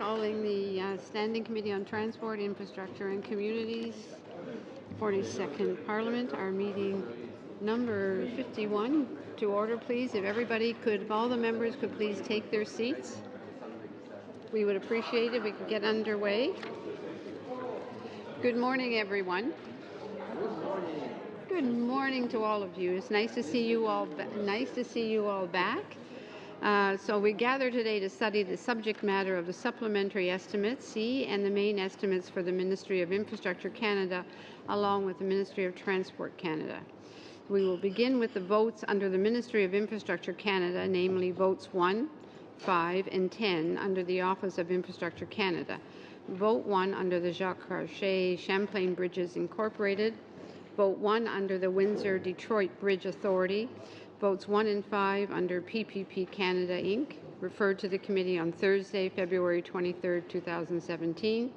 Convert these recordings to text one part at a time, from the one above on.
Calling the Standing Committee on Transport, Infrastructure and Communities 42nd Parliament, our meeting number 51 to order, please. If all the members could please take their seats, we would appreciate it. We could get underway. Good morning, everyone. Good morning to all of you. It's nice to see you all. Back. So we gather today to study the subject matter of the supplementary estimates, C, and the main estimates for the Ministry of Infrastructure Canada, along with the Ministry of Transport Canada. We will begin with the votes under the Ministry of Infrastructure Canada, namely votes 1, 5, and 10 under the Office of Infrastructure Canada. Vote 1 under the Jacques Cartier Champlain Bridges Incorporated. Vote 1 under the Windsor-Detroit Bridge Authority. Votes 1 and 5 under PPP Canada, Inc., referred to the committee on Thursday, February 23, 2017.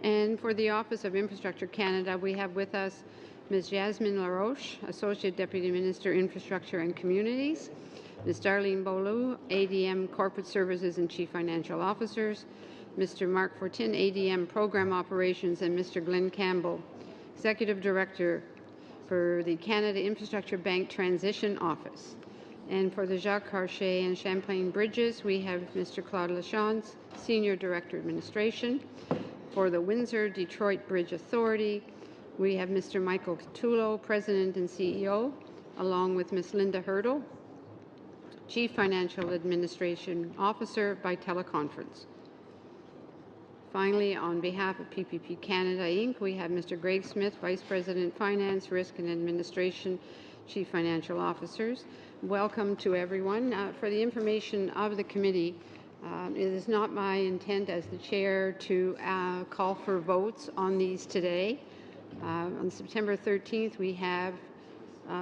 And for the Office of Infrastructure Canada, we have with us Ms. Jasmine Laroche, Associate Deputy Minister, Infrastructure and Communities, Ms. Darlene Beaulieu, ADM Corporate Services and Chief Financial Officers, Mr. Mark Fortin, ADM Program Operations, and Mr. Glenn Campbell, Executive Director for the Canada Infrastructure Bank Transition Office. And for the Jacques Cartier and Champlain Bridges, we have Mr. Claude Lachance, Senior Director Administration. For the Windsor-Detroit Bridge Authority, we have Mr. Michael Catullo, President and CEO, along with Ms. Linda Hurdle, Chief Financial Administration Officer by teleconference. Finally, on behalf of PPP Canada, Inc., we have Mr. Greg Smith, Vice President, Finance, Risk and Administration, Chief Financial Officers. Welcome to everyone. For the information of the committee, it is not my intent as the chair to call for votes on these today. On September 13th, we have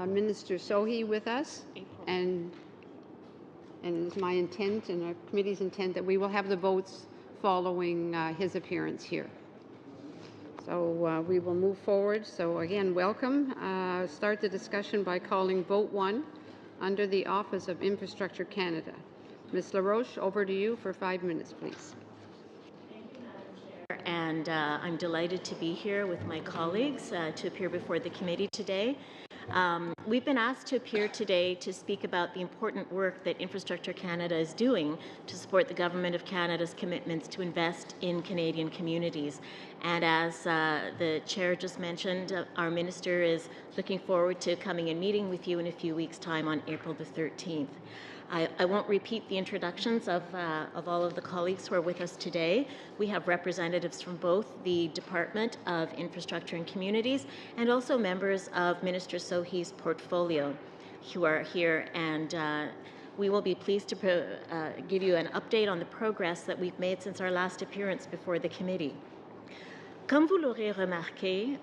Minister Sohi with us, and it is my intent and our committee's intent that we will have the votes following his appearance here. So we will move forward. So again, welcome. Start the discussion by calling vote 1 under the Office of Infrastructure Canada. Ms. Laroche, over to you for 5 minutes, please. And I'm delighted to be here with my colleagues to appear before the committee today. We've been asked to appear today to speak about the important work that Infrastructure Canada is doing to support the Government of Canada's commitments to invest in Canadian communities. And as the Chair just mentioned, our Minister is looking forward to coming and meeting with you in a few weeks' time on April the 13th. I won't repeat the introductions of all of the colleagues who are with us today. We have representatives from both the Department of Infrastructure and Communities and also members of Minister Sohi's portfolio who are here, and we will be pleased to give you an update on the progress that we've made since our last appearance before the committee. Comme vous l'aurez remarqué,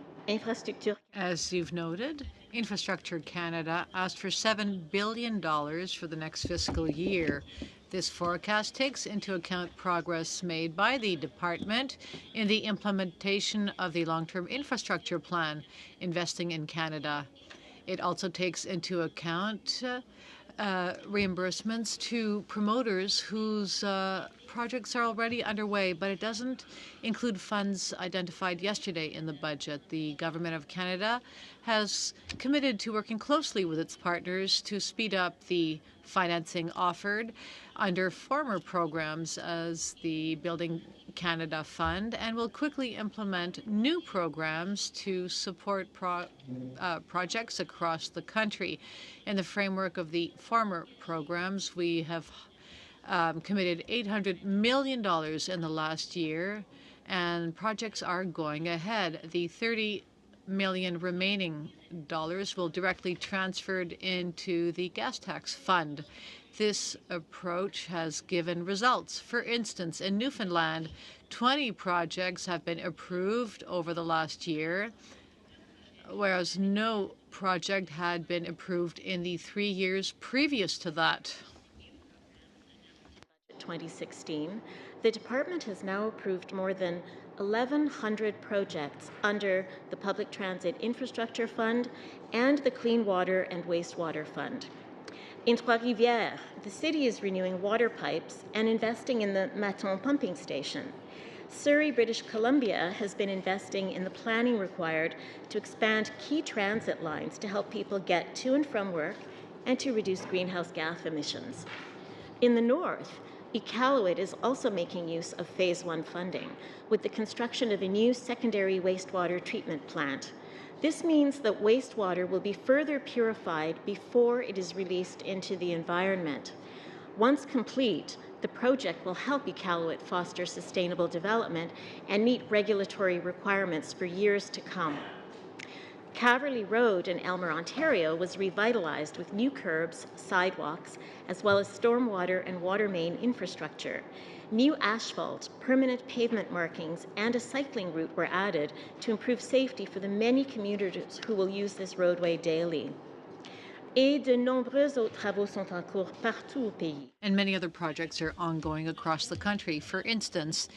as you've noted, Infrastructure Canada asked for $7 billion for the next fiscal year. This forecast takes into account progress made by the department in the implementation of the long-term infrastructure plan, Investing in Canada. It also takes into account reimbursements to promoters whose projects are already underway, but it doesn't include funds identified yesterday in the budget. The Government of Canada has committed to working closely with its partners to speed up the financing offered under former programs as the Building Canada Fund, and will quickly implement new programs to support projects across the country. In the framework of the former programs, we have committed $800 million in the last year, and projects are going ahead. The $30 million remaining dollars will directly transferred into the gas tax fund. This approach has given results. For instance, in Newfoundland, 20 projects have been approved over the last year, whereas no project had been approved in the 3 years previous to that. 2016, the department has now approved more than 1,100 projects under the Public Transit Infrastructure Fund and the Clean Water and Wastewater Fund. In Trois-Rivières, the city is renewing water pipes and investing in the Maton pumping station. Surrey, British Columbia has been investing in the planning required to expand key transit lines to help people get to and from work and to reduce greenhouse gas emissions. In the north, Iqaluit is also making use of Phase 1 funding with the construction of a new secondary wastewater treatment plant. This means that wastewater will be further purified before it is released into the environment. Once complete, the project will help Iqaluit foster sustainable development and meet regulatory requirements for years to come. Caverly Road in Elmer, Ontario was revitalized with new curbs, sidewalks, as well as stormwater and water main infrastructure. New asphalt, permanent pavement markings, and a cycling route were added to improve safety for the many commuters who will use this roadway daily. Et de nombreux autres travaux sont en cours partout au pays. And many other projects are ongoing across the country. For instance,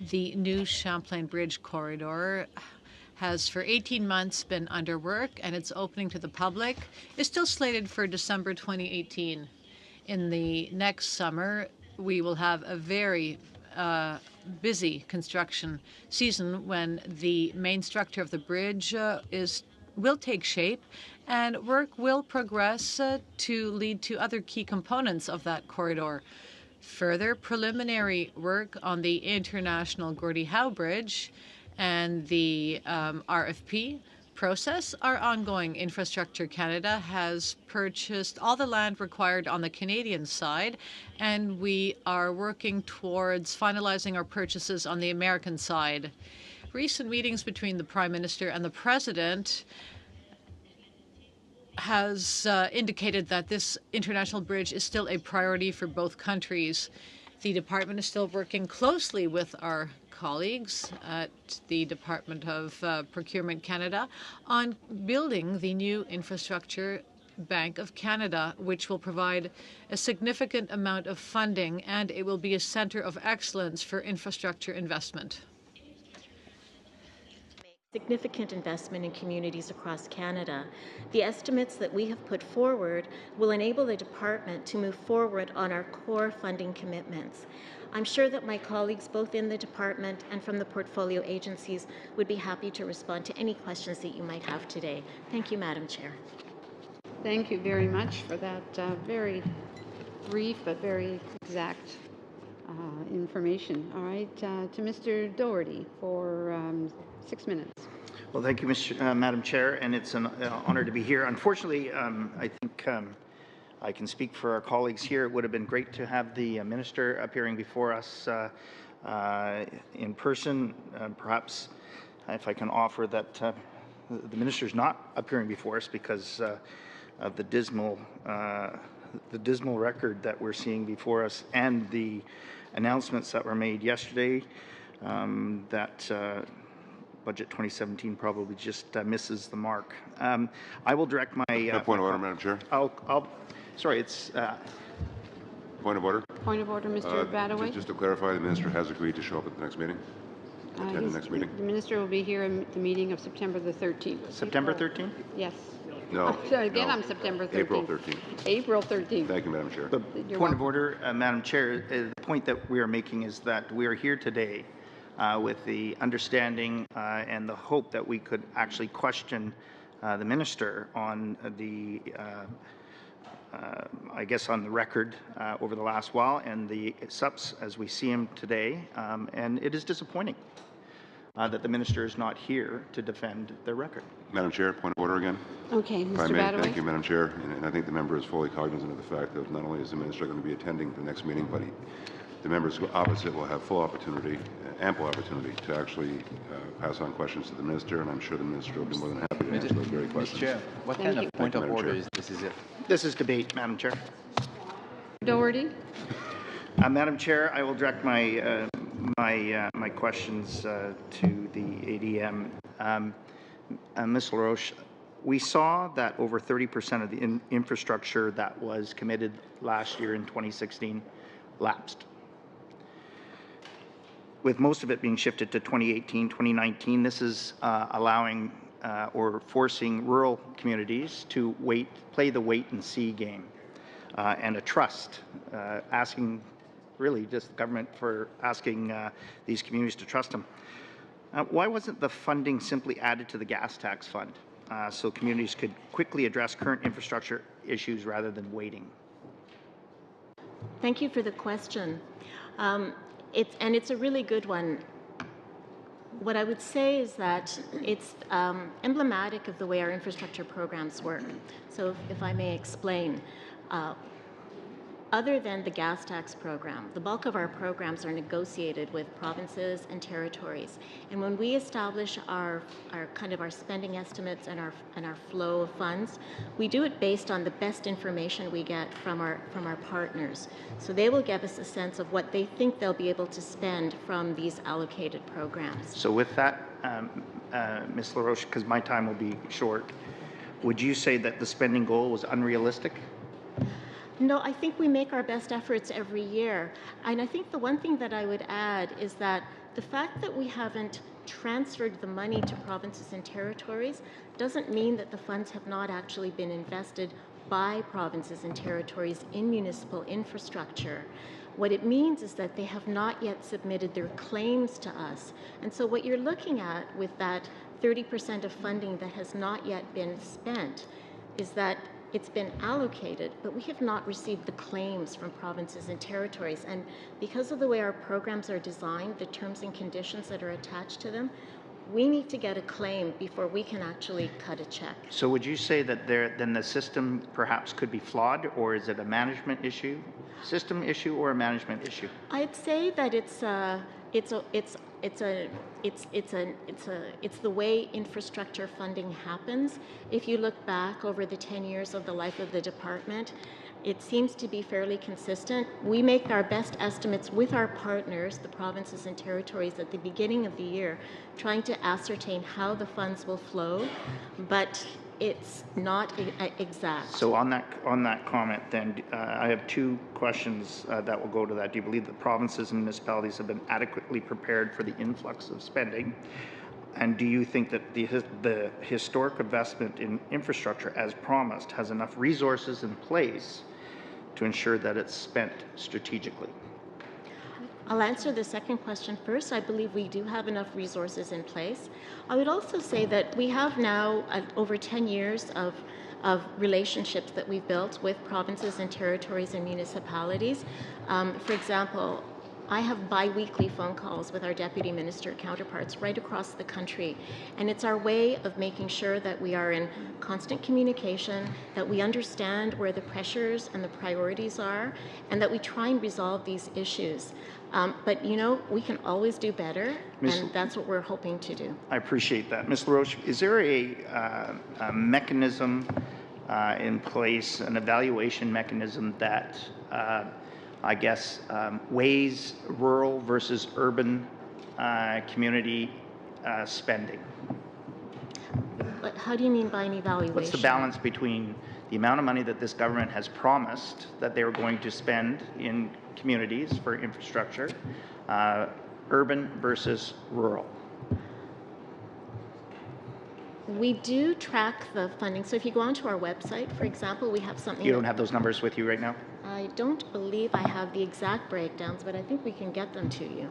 the new Champlain Bridge corridor has for 18 months been under work, and its opening to the public is still slated for December 2018. In the next summer, we will have a very busy construction season when the main structure of the bridge will take shape, and work will progress to lead to other key components of that corridor. Further preliminary work on the International Gordie Howe Bridge and the RFP process are ongoing. Infrastructure Canada has purchased all the land required on the Canadian side, and we are working towards finalizing our purchases on the American side. Recent meetings between the Prime Minister and the President has indicated that this international bridge is still a priority for both countries. The department is still working closely with our colleagues at the Department of Procurement Canada on building the new Infrastructure Bank of Canada, which will provide a significant amount of funding, and it will be a centre of excellence for infrastructure investment. Significant investment in communities across Canada. The estimates that we have put forward will enable the department to move forward on our core funding commitments. I'm sure that my colleagues, both in the department and from the portfolio agencies, would be happy to respond to any questions that you might have today. Thank you, Madam Chair. Thank you very much for that very brief but very exact information. All right, to Mr. Doherty for 6 minutes. Well, thank you, Madam Chair, and it's an honor to be here. Unfortunately, I think I can speak for our colleagues here. It would have been great to have the Minister appearing before us in person. Perhaps if I can offer that the Minister is not appearing before us because of the dismal record that we're seeing before us and the announcements that were made yesterday that Budget 2017 probably just misses the mark. I will direct my... point of order, Madam Chair. Sorry, it's... Point of order. Point of order, Mr. Badaway. Just to clarify, the Minister has agreed to show up at the next meeting? Attend the next meeting? The Minister will be here at the meeting of September the 13th. September 13th? Yes. No. Sorry, again, no. on September 13th. April 13th. April 13th. Thank you, Madam Chair. The point of order, Madam Chair, the point that we are making is that we are here today with the understanding and the hope that we could actually question the Minister on the, I guess, on the record over the last while and the SUPs as we see him today. And it is disappointing that the Minister is not here to defend the record. Madam Chair, point of order again. Okay, If I Mr. may, Badaway. thank you, Madam Chair. And I think the member is fully cognizant of the fact that not only is the Minister going to be attending the next meeting, but the members opposite will have full opportunity, ample opportunity to actually pass on questions to the Minister, and I'm sure the Minister will be more than happy to answer those very questions. Mr. Chair, what kind of point of order is this? Is it? This is debate, Madam Chair. Doherty. Madam Chair, I will direct my my questions to the ADM. Ms. LaRoche, we saw that over 30% of the infrastructure that was committed last year in 2016 lapsed, with most of it being shifted to 2018, 2019. This is allowing or forcing rural communities to play the wait and see game. and a trust, asking really just the government for asking these communities to trust them. Why wasn't the funding simply added to the gas tax fund so communities could quickly address current infrastructure issues rather than waiting? Thank you for the question. It's a really good one. What I would say is that it's emblematic of the way our infrastructure programs work. So if I may explain, other than the gas tax program, the bulk of our programs are negotiated with provinces and territories. And when we establish our spending estimates and our flow of funds, we do it based on the best information we get from our partners. So they will give us a sense of what they think they'll be able to spend from these allocated programs. So with that, Ms. LaRoche, because my time will be short, would you say that the spending goal was unrealistic? No, I think we make our best efforts every year. And I think the one thing that I would add is that the fact that we haven't transferred the money to provinces and territories doesn't mean that the funds have not actually been invested by provinces and territories in municipal infrastructure. What it means is that they have not yet submitted their claims to us. And so what you're looking at with that 30% of funding that has not yet been spent is that it's been allocated, but we have not received the claims from provinces and territories. And because of the way our programs are designed, the terms and conditions that are attached to them, we need to get a claim before we can actually cut a check. So would you say that then the system perhaps could be flawed, or is it a management issue, system issue, or a management issue? I'd say that it's the way infrastructure funding happens. If you look back over the 10 years of the life of the department, it seems to be fairly consistent. We make our best estimates with our partners, the provinces and territories, at the beginning of the year, trying to ascertain how the funds will flow, but it's not exact. So on that comment, then, I have two questions that will go to that. Do you believe that provinces and municipalities have been adequately prepared for the influx of spending? And do you think that the historic investment in infrastructure, as promised, has enough resources in place to ensure that it's spent strategically? I'll answer the second question first. I believe we do have enough resources in place. I would also say that we have now over 10 years of relationships that we've built with provinces and territories and municipalities. For example, I have bi-weekly phone calls with our deputy minister counterparts right across the country, and it's our way of making sure that we are in constant communication, that we understand where the pressures and the priorities are, and that we try and resolve these issues. But we can always do better, and that's what we're hoping to do. I appreciate that. Ms. LaRoche, is there a mechanism in place, an evaluation mechanism that weighs rural versus urban community spending? But how do you mean by an evaluation? What's the balance between the amount of money that this government has promised that they were going to spend in communities for infrastructure, urban versus rural? We do track the funding. So if you go onto our website, for example, we have something... You don't have those numbers with you right now? I don't believe I have the exact breakdowns, but I think we can get them to you.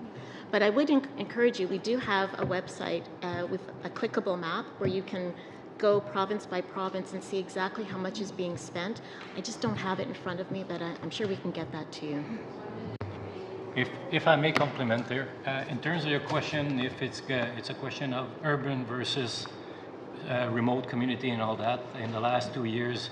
But I would encourage you, we do have a website with a clickable map where you can go province by province and see exactly how much is being spent. I just don't have it in front of me, but I'm sure we can get that to you. If I may compliment there, in terms of your question, if it's a question of urban versus remote community and all that, in the last 2 years,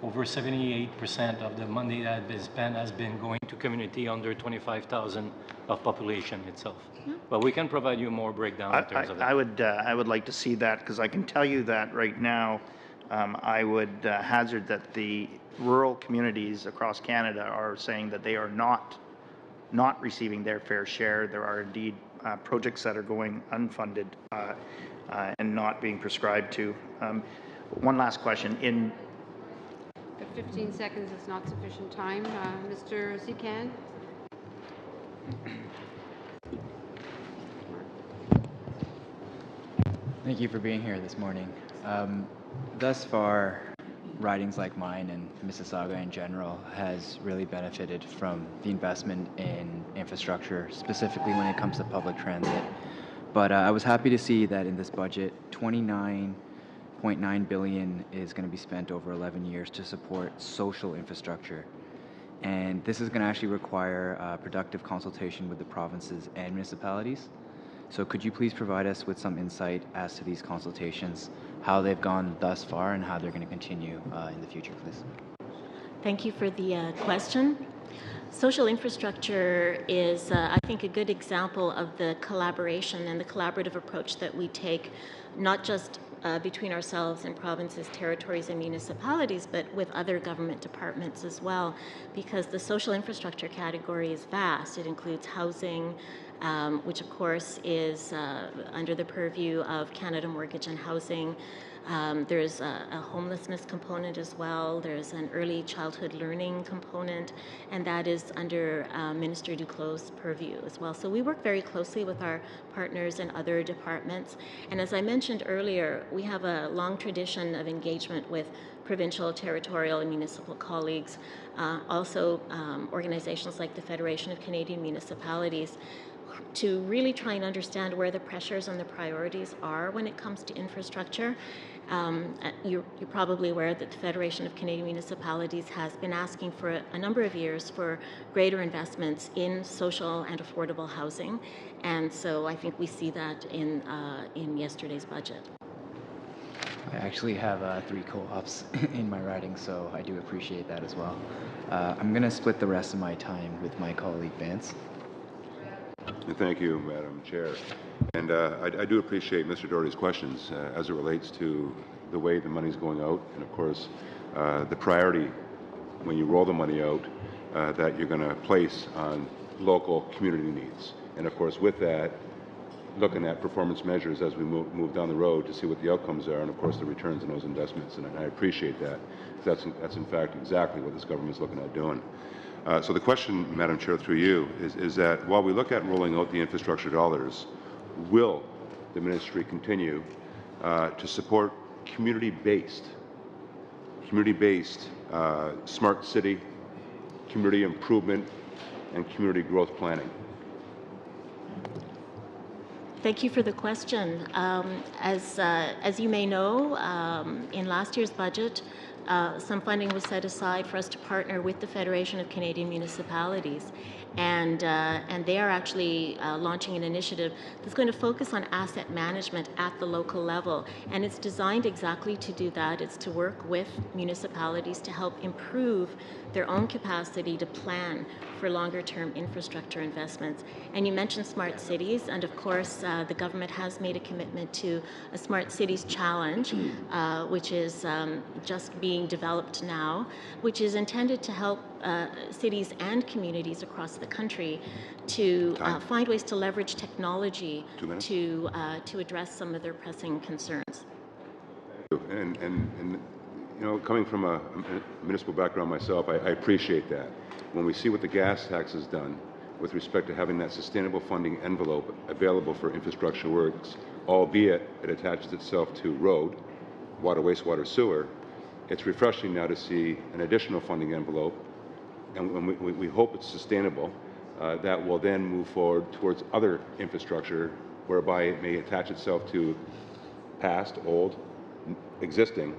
over 78% of the money that has been spent has been going to community under 25,000 of population itself. Mm-hmm. But we can provide you more breakdown in terms of that. I would like to see that, because I can tell you that right now, I would hazard that the rural communities across Canada are saying that they are not receiving their fair share. There are indeed projects that are going unfunded and not being prescribed to. One last question. 15 seconds is not sufficient time. Mr. Secan? Thank you for being here this morning. Thus far, ridings like mine and Mississauga in general has really benefited from the investment in infrastructure, specifically when it comes to public transit. But I was happy to see that in this budget, $29.9 billion is going to be spent over 11 years to support social infrastructure. And this is going to actually require productive consultation with the provinces and municipalities. So could you please provide us with some insight as to these consultations, how they've gone thus far, and how they're going to continue in the future, please? Thank you for the question. Social infrastructure is, I think, a good example of the collaboration and the collaborative approach that we take, not just between ourselves and provinces, territories, and municipalities, but with other government departments as well, because the social infrastructure category is vast. It includes housing, which of course is under the purview of Canada Mortgage and Housing. There's a homelessness component as well. There's an early childhood learning component, and that is under Minister Duclos' purview as well. So we work very closely with our partners and other departments. And as I mentioned earlier, we have a long tradition of engagement with provincial, territorial, and municipal colleagues, also organizations like the Federation of Canadian Municipalities, to really try and understand where the pressures and the priorities are when it comes to infrastructure. You're probably aware that the Federation of Canadian Municipalities has been asking for a number of years for greater investments in social and affordable housing, and so I think we see that in yesterday's budget. I actually have 3 co-ops in my riding, so I do appreciate that as well. I'm going to split the rest of my time with my colleague Vance. Thank you, Madam Chair. And I do appreciate Mr. Doherty's questions as it relates to the way the money is going out, and of course, the priority when you roll the money out that you're going to place on local community needs. And of course, with that, looking at performance measures as we move down the road to see what the outcomes are, and of course the returns on those investments. And I appreciate that. That's in fact exactly what this government is looking at doing. So the question, Madam Chair, through you, is that while we look at rolling out the infrastructure dollars, will the ministry continue to support community-based smart city, community improvement, and community growth planning? Thank you for the question. As you may know, in last year's budget, some funding was set aside for us to partner with the Federation of Canadian Municipalities, and they are actually launching an initiative that's going to focus on asset management at the local level, and it's designed exactly to do that. It's to work with municipalities to help improve their own capacity to plan for longer-term infrastructure investments. And you mentioned smart cities, and of course the government has made a commitment to a Smart Cities Challenge, which is just being developed now, which is intended to help cities and communities across the country to find ways to leverage technology to address some of their pressing concerns. And you know, coming from a municipal background myself, I appreciate that. When we see what the gas tax has done with respect to having that sustainable funding envelope available for infrastructure works, albeit it attaches itself to road, water, wastewater, sewer, it's refreshing now to see an additional funding envelope, and we hope it's sustainable, that will then move forward towards other infrastructure whereby it may attach itself to past, old, existing,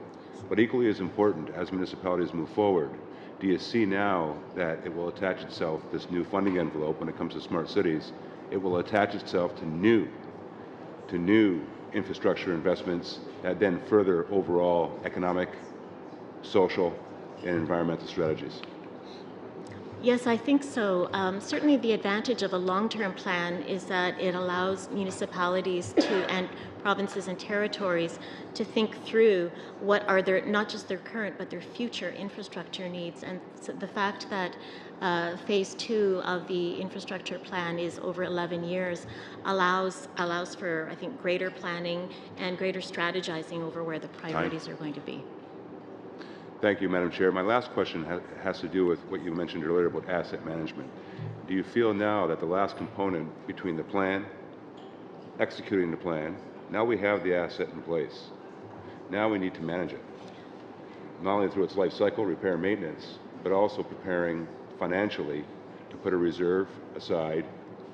but equally as important as municipalities move forward. Do you see now that it will attach itself, this new funding envelope when it comes to smart cities, it will attach itself to new infrastructure investments that then further overall economic, social, and environmental strategies? Yes, I think so. Certainly the advantage of a long-term plan is that it allows municipalities and provinces and territories to think through what are their, not just their current, but their future infrastructure needs. And so the fact that phase 2 of the infrastructure plan is over 11 years allows for, I think, greater planning and greater strategizing over where the priorities are going to be. Thank you, Madam Chair. My last question has to do with what you mentioned earlier about asset management. Do you feel now that the last component between the plan, executing the plan, now we have the asset in place, now we need to manage it? not only through its life cycle, repair and maintenance, but also preparing financially to put a reserve aside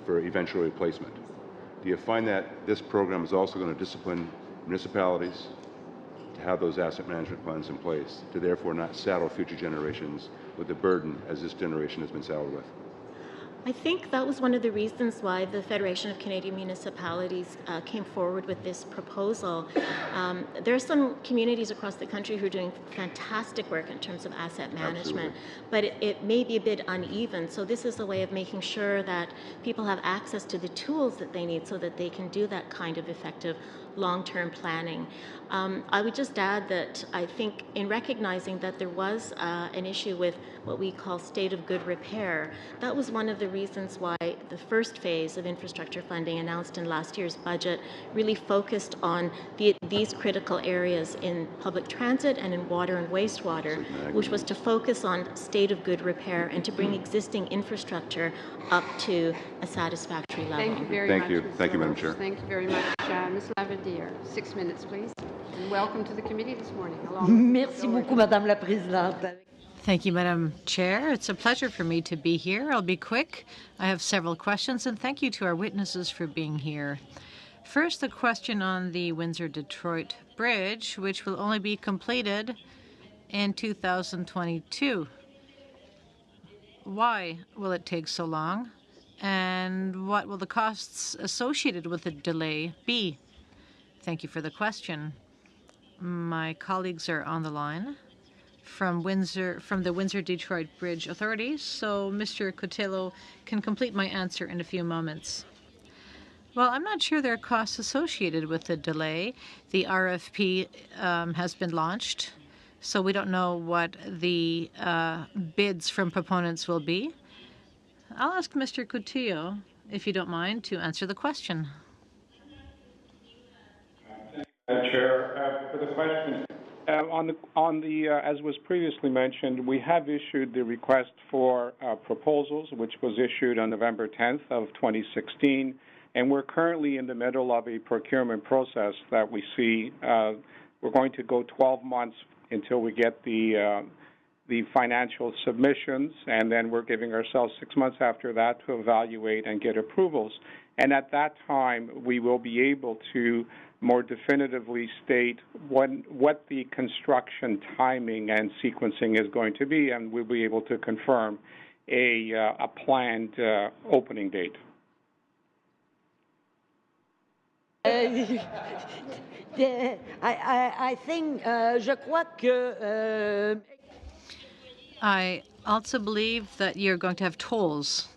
for eventual replacement. Do you find that this program is also going to discipline municipalities to have those asset management plans in place, to therefore not saddle future generations with the burden as this generation has been saddled with? I think that was one of the reasons why the Federation of Canadian Municipalities came forward with this proposal. There are some communities across the country who are doing fantastic work in terms of asset management, but it may be a bit uneven. So this is a way of making sure that people have access to the tools that they need so that they can do that kind of effective long-term planning. I would just add that I think in recognizing that there was an issue with what we call state of good repair, that was one of the reasons why the first phase of infrastructure funding announced in last year's budget really focused on these critical areas in public transit and in water and wastewater, which was to focus on state of good repair and to bring existing infrastructure up to a satisfactory level. Thank you very Thank much. you. Ms. Thank you, Madam LaRoche. Chair. Thank you very much. Ms. Lavadier, 6 minutes, please. And welcome to the committee this morning. Merci beaucoup, Madame la Présidente. Thank you, Madam Chair. It's a pleasure for me to be here. I'll be quick. I have several questions, and thank you to our witnesses for being here. First, the question on the Windsor-Detroit Bridge, which will only be completed in 2022. Why will it take so long? And what will the costs associated with the delay be? Thank you for the question. My colleagues are on the line from the Windsor-Detroit Bridge Authority, so Mr. Cotello can complete my answer in a few moments. Well, I'm not sure there are costs associated with the delay. The RFP has been launched, so we don't know what the bids from proponents will be. I'll ask Mr. Coutinho, if you don't mind, to answer the question. Chair, for the question. As was previously mentioned, we have issued the request for proposals, which was issued on November 10th of 2016, and we're currently in the middle of a procurement process that we see. We're going to go 12 months until we get the financial submissions, and then we're giving ourselves 6 months after that to evaluate and get approvals. And at that time, we will be able to more definitively state what the construction timing and sequencing is going to be, and we'll be able to confirm a planned opening date. I think, je crois que... I also believe that you're going to have tolls.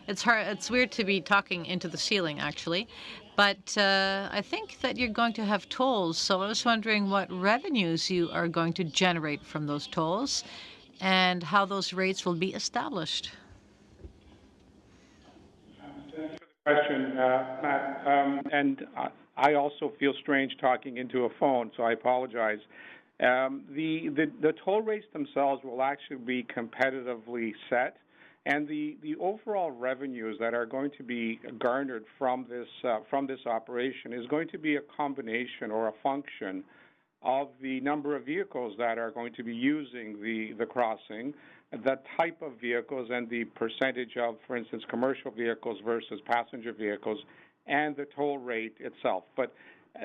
It's weird to be talking into the ceiling, actually. But I think that you're going to have tolls, so I was wondering what revenues you are going to generate from those tolls and how those rates will be established. Thanks for the question, Matt. And I also feel strange talking into a phone, so I apologize. The toll rates themselves will actually be competitively set. And the overall revenues that are going to be garnered from this operation is going to be a combination or a function of the number of vehicles that are going to be using the crossing, the type of vehicles and the percentage of, for instance, commercial vehicles versus passenger vehicles, and the toll rate itself. But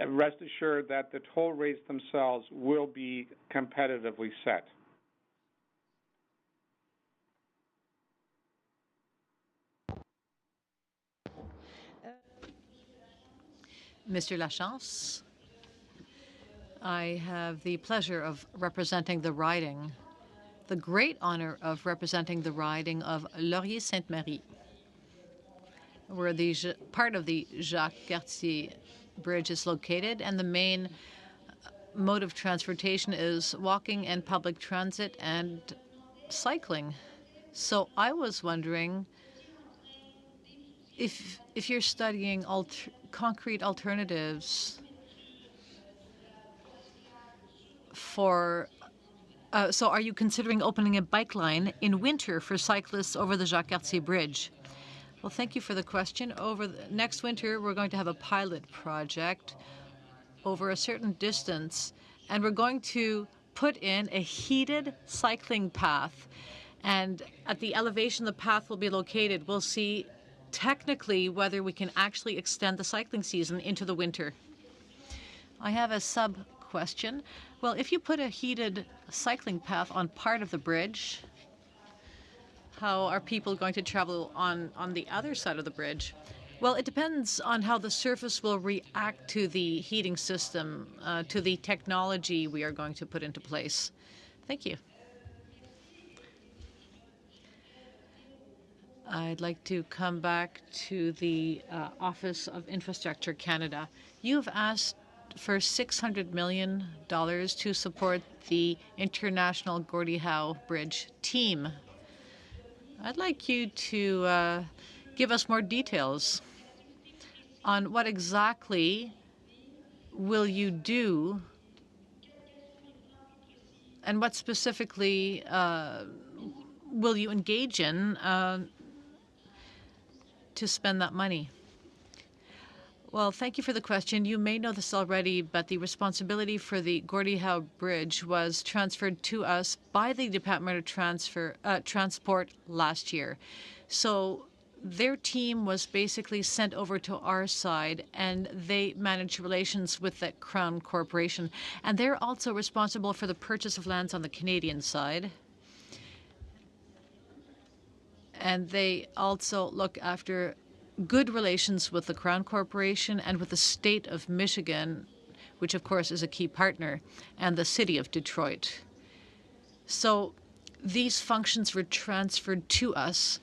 rest assured that the toll rates themselves will be competitively set. Mr. Lachance, I have the pleasure of representing the riding, the great honor of representing the riding of Laurier-Sainte-Marie, where the part of the Jacques-Cartier Bridge is located, and the main mode of transportation is walking and public transit and cycling. So I was wondering if you're studying concrete alternatives for so are you considering opening a bike line in winter for cyclists over the Jacques-Cartier Bridge? Well, thank you for the question. Next winter, we're going to have a pilot project over a certain distance, and we're going to put in a heated cycling path. And at the elevation the path will be located, we'll see technically whether we can actually extend the cycling season into the winter. I have a sub-question. Well, if you put a heated cycling path on part of the bridge, how are people going to travel on the other side of the bridge? Well, it depends on how the surface will react to the heating system, to the technology we are going to put into place. Thank you. I'd like to come back to the Office of Infrastructure Canada. You've asked for $600 million to support the International Gordie Howe Bridge team. I'd like you to give us more details on what exactly will you do and what specifically will you engage in to spend that money? Well, thank you for the question. You may know this already, but the responsibility for the Gordie Howe Bridge was transferred to us by the Department of Transport last year. So their team was basically sent over to our side, and they manage relations with the Crown Corporation. And they're also responsible for the purchase of lands on the Canadian side. And they also look after good relations with the Crown Corporation and with the state of Michigan, which of course is a key partner, and the city of Detroit. So these functions were transferred to us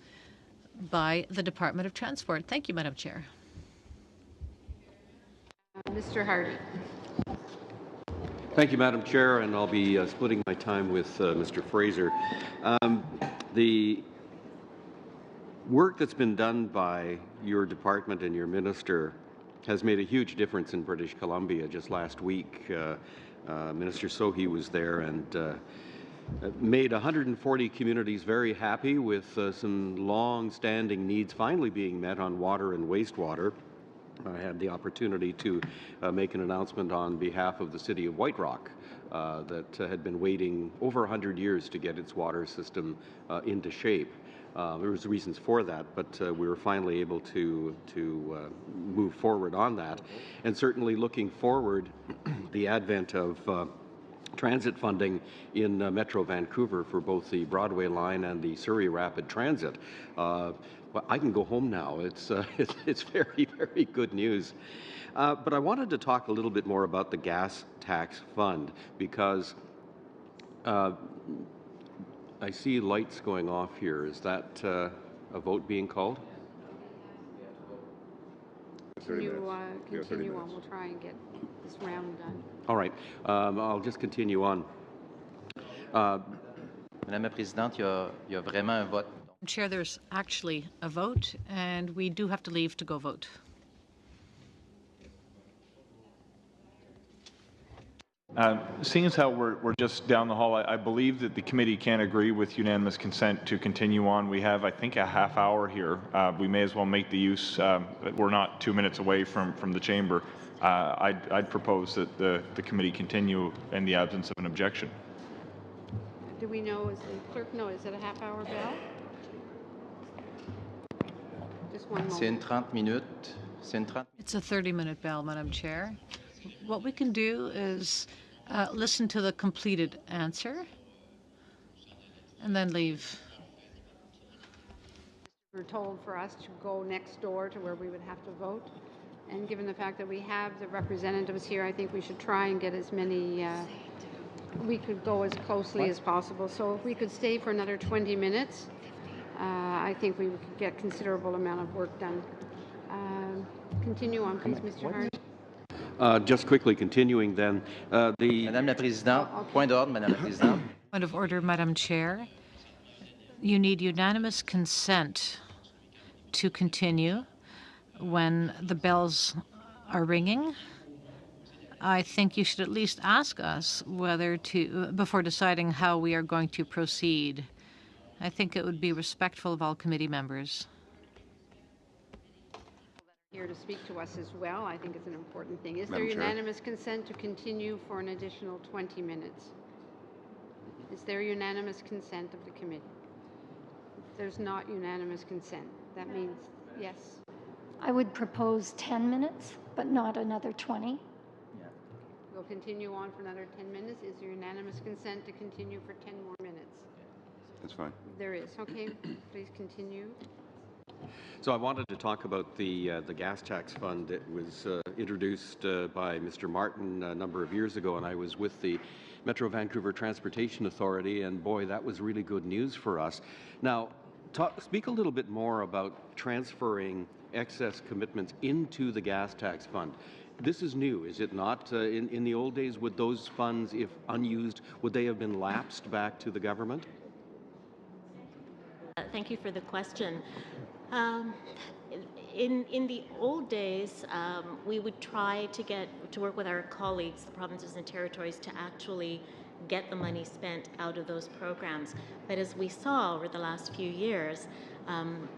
by the Department of Transport. Thank you, Madam Chair. Mr. Hardy. Thank you, Madam Chair, and I'll be splitting my time with Mr. Fraser. The work that's been done by your department and your minister has made a huge difference in British Columbia. Just last week, Minister Sohi was there and made 140 communities very happy with some long-standing needs finally being met on water and wastewater. I had the opportunity to make an announcement on behalf of the city of White Rock that had been waiting over 100 years to get its water system into shape. There was reasons for that, but we were finally able to move forward on that. And certainly looking forward, the advent of transit funding in Metro Vancouver for both the Broadway line and the Surrey Rapid Transit. Well, I can go home now. It's very, very good news. But I wanted to talk a little bit more about the gas tax fund because I see lights going off here. Is that a vote being called? Continue on. We'll try and get this round done. All right. I'll just continue on. Madame la Présidente, il y a vraiment un vote. Chair, there's actually a vote, and we do have to leave to go vote. Seeing as how we're just down the hall, I believe that the committee can agree with unanimous consent to continue on. We have, I think, a half hour here. We may as well make the use. We're not 2 minutes away from the chamber. I'd propose that the committee continue in the absence of an objection. Do we know, is the clerk know, is it a half-hour bell? Just one moment. C'est une 30 minutes. It's a 30-minute bell, Madam Chair. What we can do is listen to the completed answer and then leave. We're told for us to go next door to where we would have to vote. And given the fact that we have the representatives here, I think we should try and get as many, we could go as closely as possible. So if we could stay for another 20 minutes, I think we could get considerable amount of work done. Continue on, please, Mr. Hart. Just quickly continuing then, Madame la Présidente, point d'ordre, Madame la Présidente. Point of order, Madam Chair. You need unanimous consent to continue when the bells are ringing. I think you should at least ask us whether to, before deciding how we are going to proceed. I think it would be respectful of all committee members. Here to speak to us as well. I think it's an important thing. Is Madam there Chair. unanimous consent to continue for an additional 20 minutes? Is there unanimous consent of the committee? If there's not unanimous consent, that means yes. I would propose 10 minutes, but not another 20. We'll continue on for another 10 minutes. Is there unanimous consent to continue for 10 more minutes? That's fine. There is. Okay, please continue. So I wanted to talk about the gas tax fund that was introduced by Mr. Martin a number of years ago, and I was with the Metro Vancouver Transportation Authority, and boy, that was really good news for us. Now, speak a little bit more about transferring excess commitments into the gas tax fund. This is new, is it not? In the old days, would those funds, if unused, would they have been lapsed back to the government? Thank you for the question. In the old days, we would try to work with our colleagues, the provinces and territories, to actually get the money spent out of those programs. But as we saw over the last few years,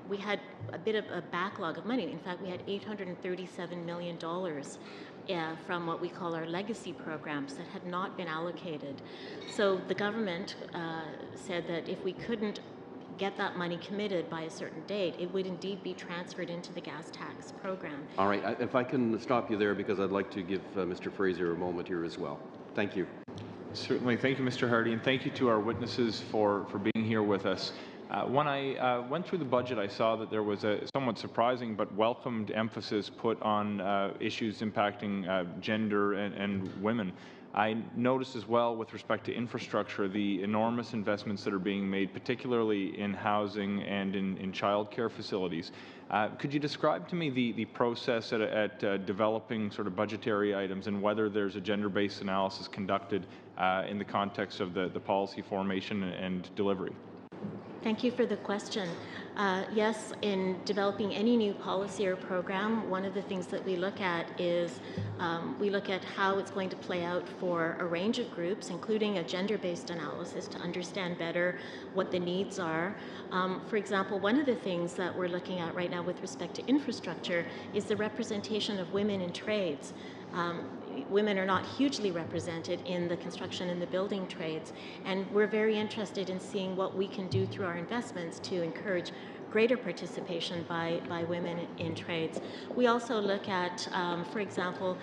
we had a bit of a backlog of money. In fact, we had $837 million from what we call our legacy programs that had not been allocated. So the government said that if we couldn't get that money committed by a certain date, it would indeed be transferred into the gas tax program. All right, if I can stop you there, because I'd like to give Mr. Fraser a moment here as well. Thank you. Certainly. Thank you, Mr. Hardy, and thank you to our witnesses for being here with us. When I went through the budget, I saw that there was a somewhat surprising but welcomed emphasis put on issues impacting gender and women. I noticed as well, with respect to infrastructure, the enormous investments that are being made, particularly in housing and in childcare facilities. Could you describe to me the process at developing sort of budgetary items, and whether there's a gender-based analysis conducted in the context of the policy formation and delivery? Thank you for the question. Yes, in developing any new policy or program, one of the things that we look at is we look at how it's going to play out for a range of groups, including a gender-based analysis to understand better what the needs are. For example, one of the things that we're looking at right now with respect to infrastructure is the representation of women in trades. Women are not hugely represented in the construction and the building trades, and we're very interested in seeing what we can do through our investments to encourage greater participation by women in trades. We also look at, for example,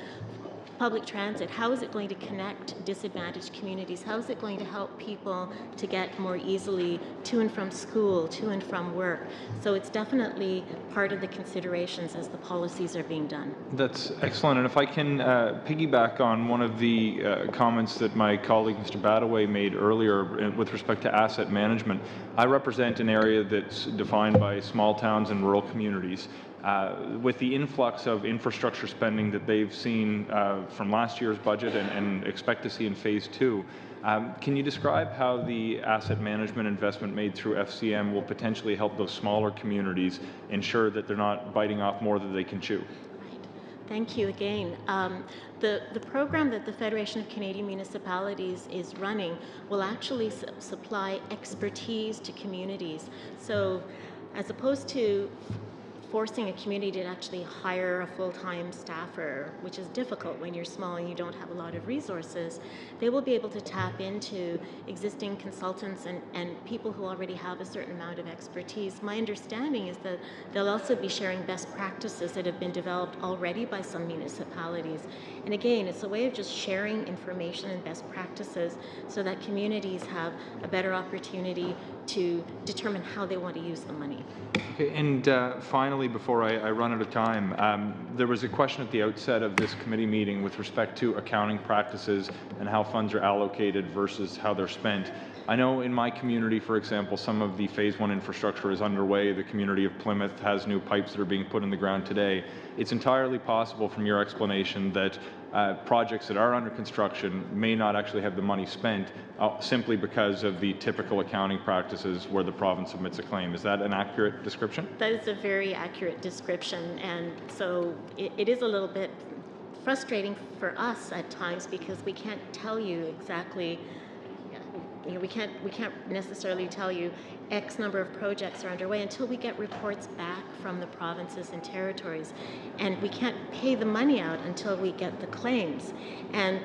public transit. How is it going to connect disadvantaged communities? How is it going to help people to get more easily to and from school, to and from work? So it's definitely part of the considerations as the policies are being done. That's excellent. And if I can piggyback on one of the comments that my colleague Mr. Badaway made earlier with respect to asset management, I represent an area that's defined by small towns and rural communities. With the influx of infrastructure spending that they've seen from last year's budget and expect to see in Phase 2, can you describe how the asset management investment made through FCM will potentially help those smaller communities ensure that they're not biting off more than they can chew? Right. Thank you again. The program that the Federation of Canadian Municipalities is running will actually supply expertise to communities. So as opposed to forcing a community to actually hire a full-time staffer, which is difficult when you're small and you don't have a lot of resources, they will be able to tap into existing consultants and people who already have a certain amount of expertise. My understanding is that they'll also be sharing best practices that have been developed already by some municipalities. And again, it's a way of just sharing information and best practices so that communities have a better opportunity to determine how they want to use the money. Okay, and finally, before I run out of time, there was a question at the outset of this committee meeting with respect to accounting practices and how funds are allocated versus how they're spent. I know in my community, for example, some of the Phase 1 infrastructure is underway. The community of Plymouth has new pipes that are being put in the ground today. It's entirely possible from your explanation that projects that are under construction may not actually have the money spent simply because of the typical accounting practices where the province submits a claim. Is that an accurate description? That is a very accurate description, and so it is a little bit frustrating for us at times because we can't tell you exactly. We can't necessarily tell you X number of projects are underway until we get reports back from the provinces and territories, and we can't pay the money out until we get the claims. And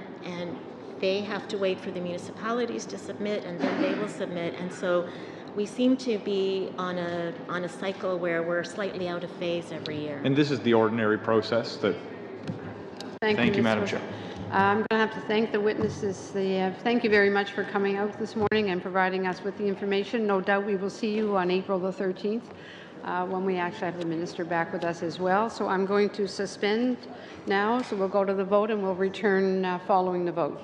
they have to wait for the municipalities to submit, and then they will submit. And so we seem to be on a cycle where we're slightly out of phase every year. And this is the ordinary process that. Thank you, Madam Chair. I'm going to have to thank the witnesses. Thank you very much for coming out this morning and providing us with the information. No doubt we will see you on April the 13th when we actually have the minister back with us as well. So I'm going to suspend now. So we'll go to the vote and we'll return following the vote.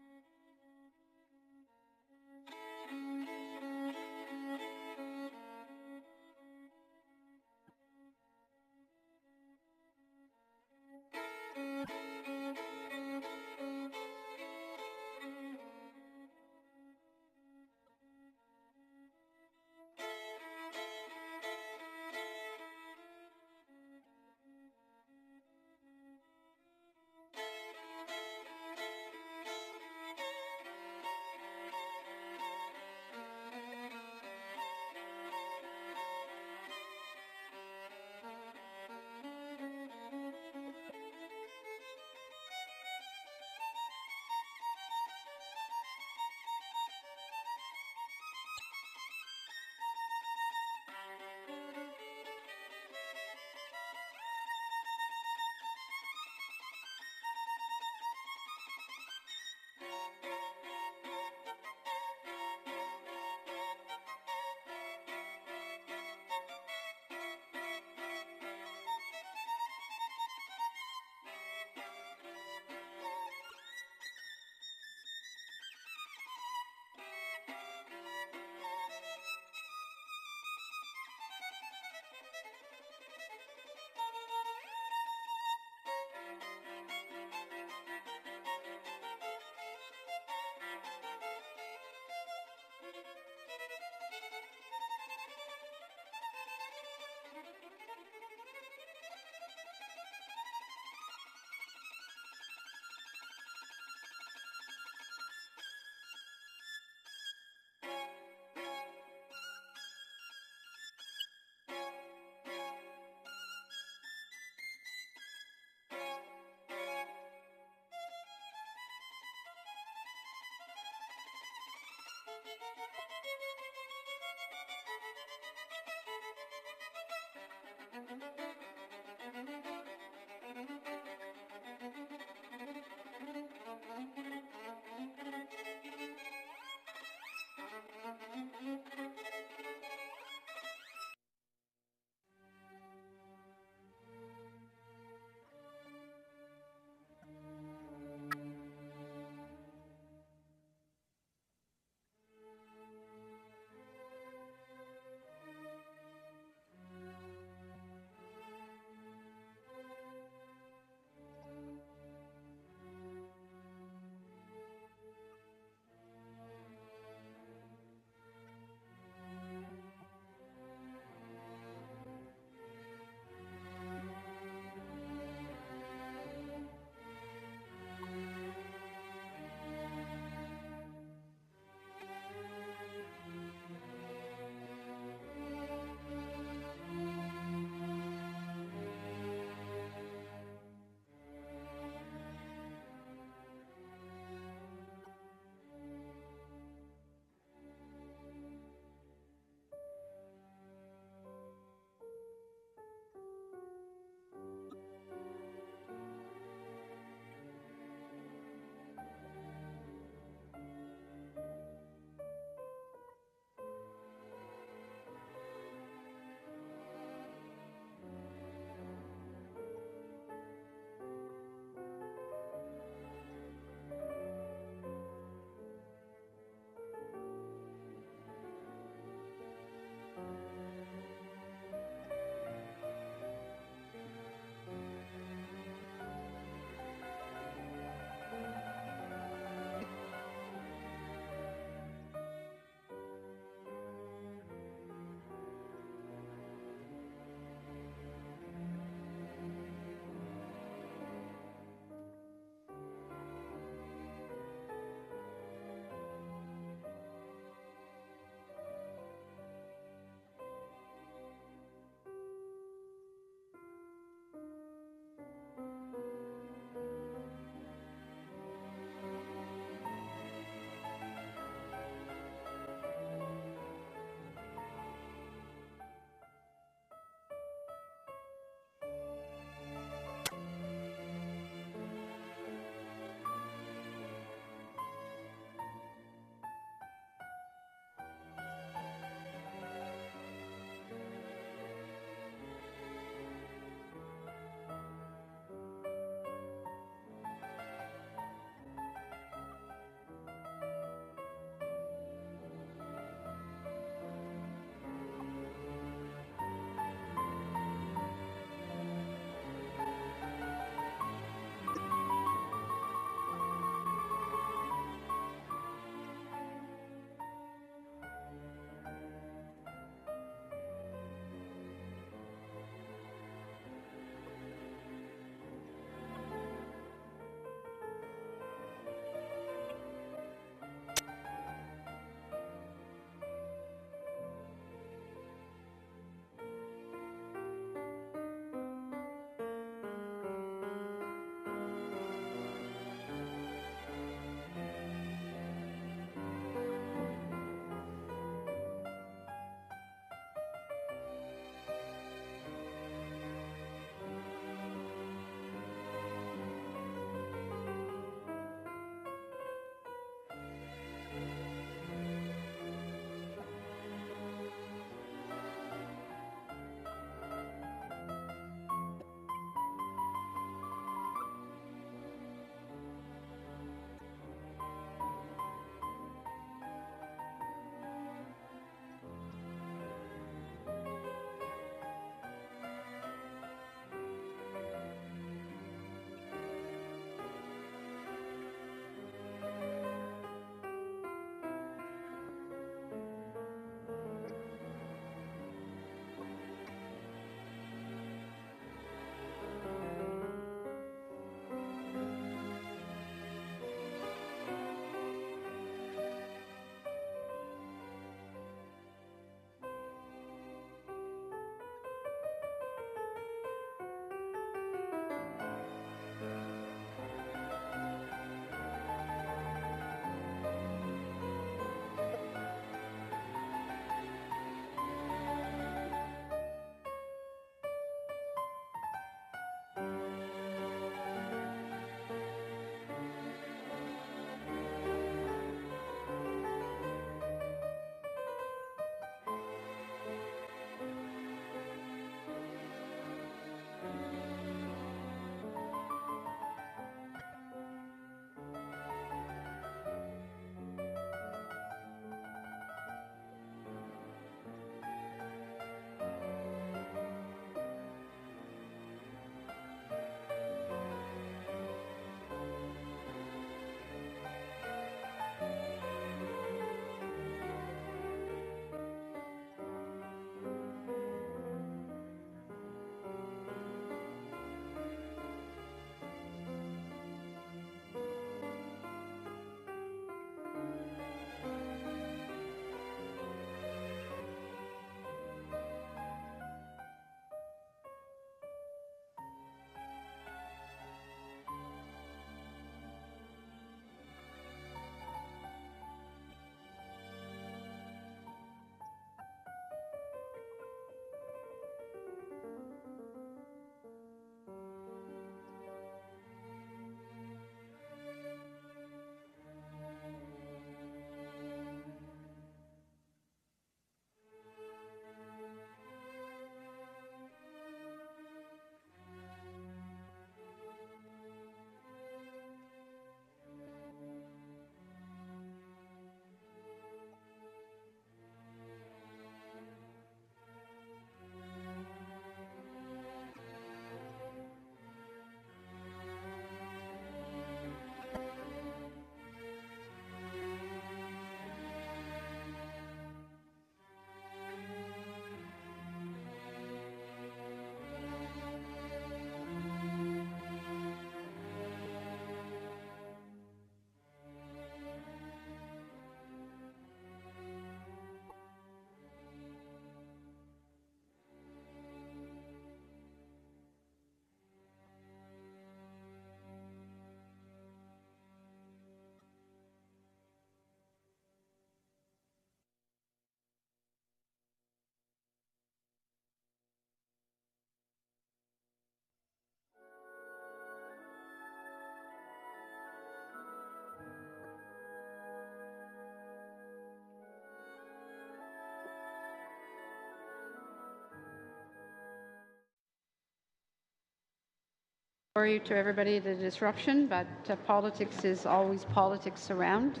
Sorry to everybody the disruption, but politics is always politics around.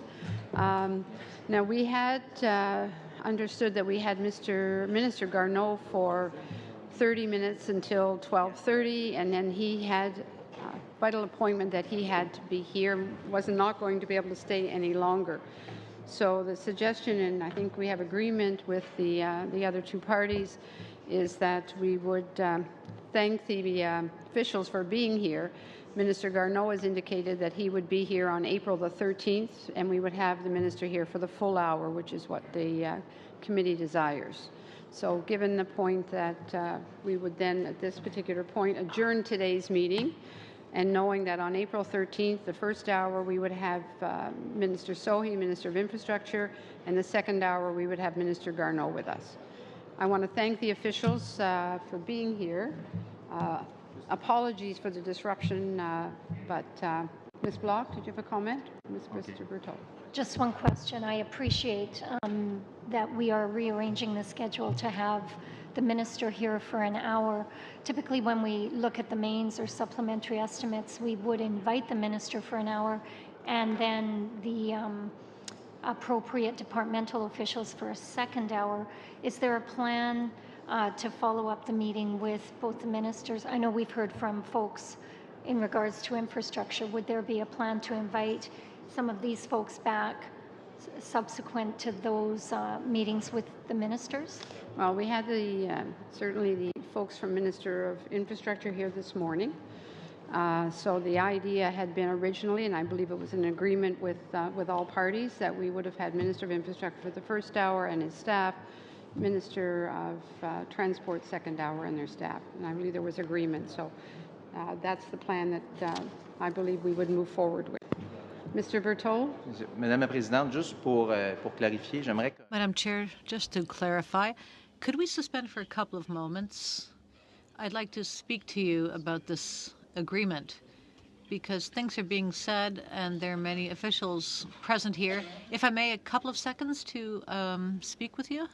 Now we had understood that we had Minister Garneau for 30 minutes until 12:30, and then he had a vital appointment that he had to be here, was not going to be able to stay any longer. So the suggestion, and I think we have agreement with the other two parties, is that we would thank the officials for being here. Minister Garneau has indicated that he would be here on April the 13th, and we would have the minister here for the full hour, which is what the committee desires. So given the point that we would then, at this particular point, adjourn today's meeting, and knowing that on April 13th, the first hour, we would have Minister Sohi, Minister of Infrastructure, and the second hour, we would have Minister Garneau with us. I want to thank the officials for being here. Apologies for the disruption, but Ms. Bloch, did you have a comment? Mr. Berthold. Just one question. I appreciate that we are rearranging the schedule to have the minister here for an hour. Typically, when we look at the mains or supplementary estimates, we would invite the minister for an hour and then the appropriate departmental officials for a second hour. Is there a plan to follow up the meeting with both the ministers? I know we've heard from folks in regards to infrastructure. Would there be a plan to invite some of these folks back subsequent to those meetings with the ministers? Well, we had certainly the folks from Minister of Infrastructure here this morning. So the idea had been originally, and I believe it was an agreement with all parties, that we would have had Minister of Infrastructure for the first hour and his staff, Minister of Transport second hour and their staff. And I believe there was agreement. So that's the plan that I believe we would move forward with. Mr. Berthold? Madame la Présidente, juste pour clarifier, j'aimerais que... Madam Chair, just to clarify, could we suspend for a couple of moments? I'd like to speak to you about this agreement because things are being said and there are many officials present here. If I may, a couple of seconds to speak with you?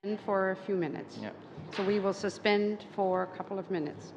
Suspend for a few minutes. Yeah. So we will suspend for a couple of minutes.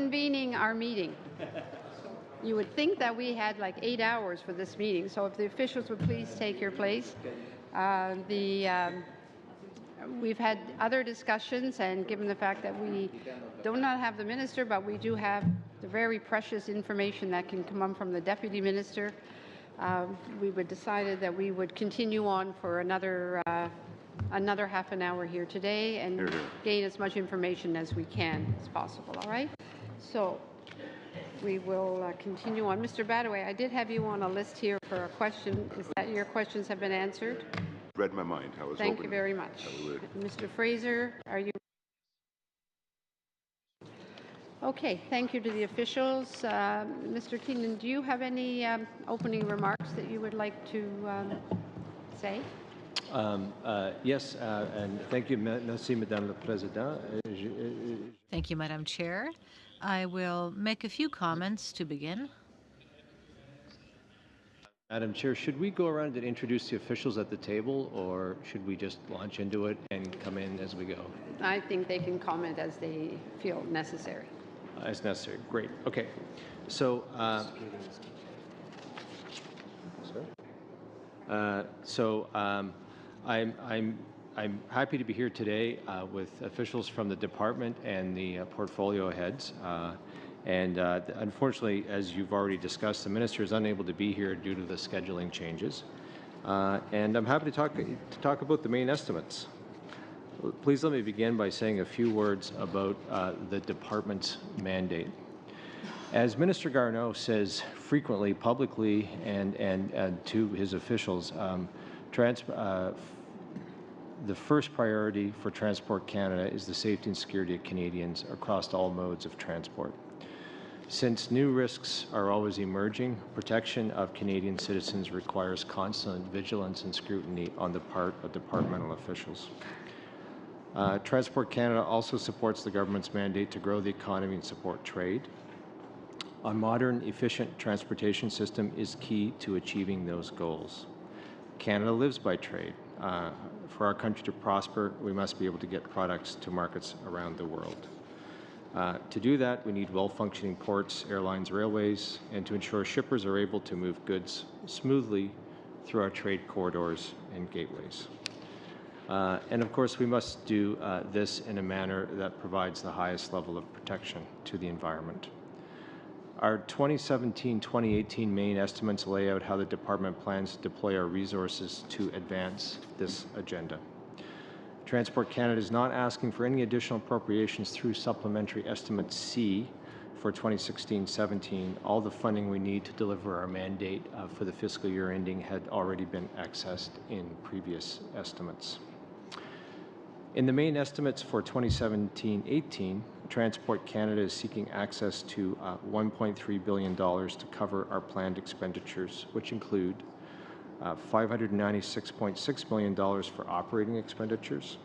convening our meeting. You would think that we had like 8 hours for this meeting, so if the officials would please take your place. We've had other discussions, and given the fact that we do not have the minister, but we do have the very precious information that can come from the deputy minister, we would decided that we would continue on for another half an hour here today and gain as much information as we can as possible. All right? So we will continue on. Mr. Badaway, I did have you on a list here for a question. Is that your questions have been answered? Read my mind. I was Thank hoping you very much. that we would. Mr. Fraser, are you? Okay, thank you to the officials. Mr. Keenan, do you have any opening remarks that you would like to say? Yes, and thank you, merci, Madame la Présidente. Thank you, Madam Chair. I will make a few comments to begin. Madam Chair, should we go around and introduce the officials at the table, or should we just launch into it and come in as we go? I think they can comment as they feel necessary. As necessary. Great. Okay. So, I'm happy to be here today with officials from the department and the portfolio heads. Unfortunately, as you've already discussed, the minister is unable to be here due to the scheduling changes. And I'm happy to talk about the main estimates. Please let me begin by saying a few words about the department's mandate. As Minister Garneau says frequently, publicly, and to his officials, the first priority for Transport Canada is the safety and security of Canadians across all modes of transport. Since new risks are always emerging, protection of Canadian citizens requires constant vigilance and scrutiny on the part of departmental officials. Transport Canada also supports the government's mandate to grow the economy and support trade. A modern, efficient transportation system is key to achieving those goals. Canada lives by trade. For our country to prosper, we must be able to get products to markets around the world. To do that, we need well-functioning ports, airlines, railways, and to ensure shippers are able to move goods smoothly through our trade corridors and gateways. And of course, we must do this in a manner that provides the highest level of protection to the environment. Our 2017-2018 main estimates lay out how the department plans to deploy our resources to advance this agenda. Transport Canada is not asking for any additional appropriations through Supplementary Estimate C for 2016-17. All the funding we need to deliver our mandate for the fiscal year ending had already been accessed in previous estimates. In the main estimates for 2017-18, Transport Canada is seeking access to $1.3 billion to cover our planned expenditures, which include $596.6 million for operating expenditures,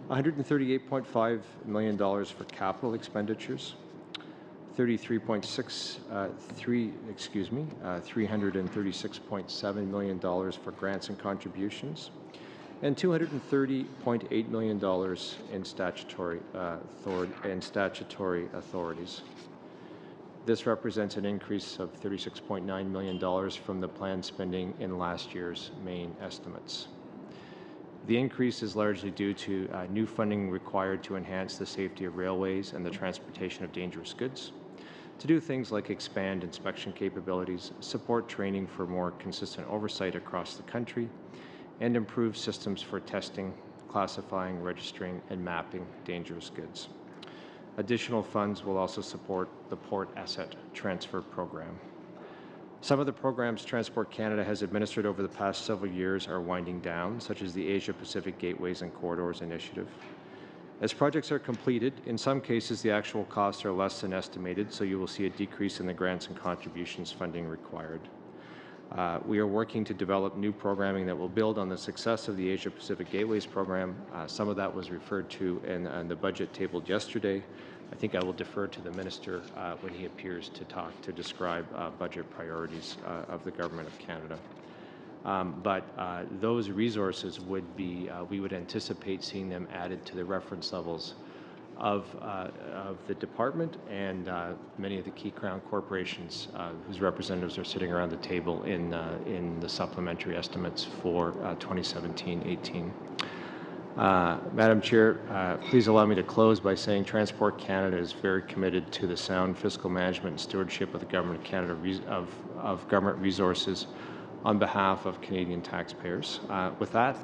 $138.5 million for capital expenditures, $336.7 million for grants and contributions, and $230.8 million in statutory authorities. This represents an increase of $36.9 million from the planned spending in last year's main estimates. The increase is largely due to new funding required to enhance the safety of railways and the transportation of dangerous goods, to do things like expand inspection capabilities, support training for more consistent oversight across the country, and improve systems for testing, classifying, registering, and mapping dangerous goods. Additional funds will also support the Port Asset Transfer Program. Some of the programs Transport Canada has administered over the past several years are winding down, such as the Asia-Pacific Gateways and Corridors Initiative. As projects are completed, in some cases the actual costs are less than estimated, so you will see a decrease in the grants and contributions funding required. We are working to develop new programming that will build on the success of the Asia-Pacific Gateways program. Some of that was referred to in the budget tabled yesterday. I think I will defer to the minister when he appears to describe budget priorities of the Government of Canada. But those resources would be, we would anticipate seeing them added to the reference levels of the department and many of the key Crown corporations whose representatives are sitting around the table in the supplementary estimates for 2017-18. Madam Chair, please allow me to close by saying Transport Canada is very committed to the sound fiscal management and stewardship of the Government of Canada of government resources on behalf of Canadian taxpayers. With that,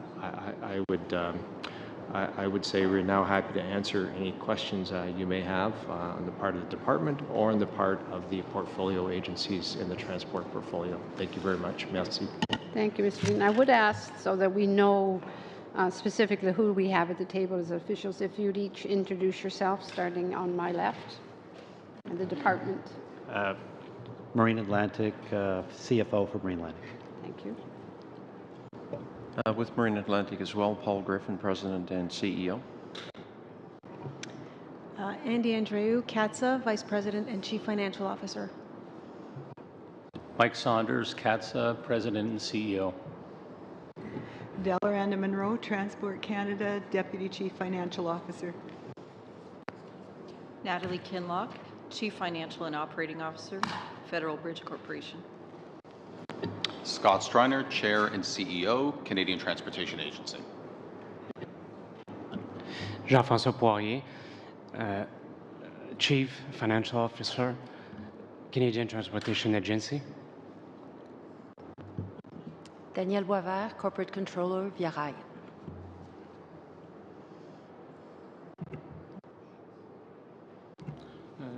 I would say we're now happy to answer any questions you may have on the part of the department or on the part of the portfolio agencies in the transport portfolio. Thank you very much. Merci. Thank you, Mr. Dean. I would ask, so that we know specifically who we have at the table as officials, if you'd each introduce yourself, starting on my left, and the department. Marine Atlantic, CFO for Marine Atlantic. Thank you. With Marine Atlantic as well, Paul Griffin, President and CEO. Andy Andreu, CATSA, Vice President and Chief Financial Officer. Mike Saunders, CATSA, President and CEO. Delaranda Monroe, Transport Canada, Deputy Chief Financial Officer. Natalie Kinlock, Chief Financial and Operating Officer, Federal Bridge Corporation. Scott Striner, Chair and CEO, Canadian Transportation Agency. Jean-François Poirier, Chief Financial Officer, Canadian Transportation Agency. Danielle Boisvert, Corporate Controller, Via Rail.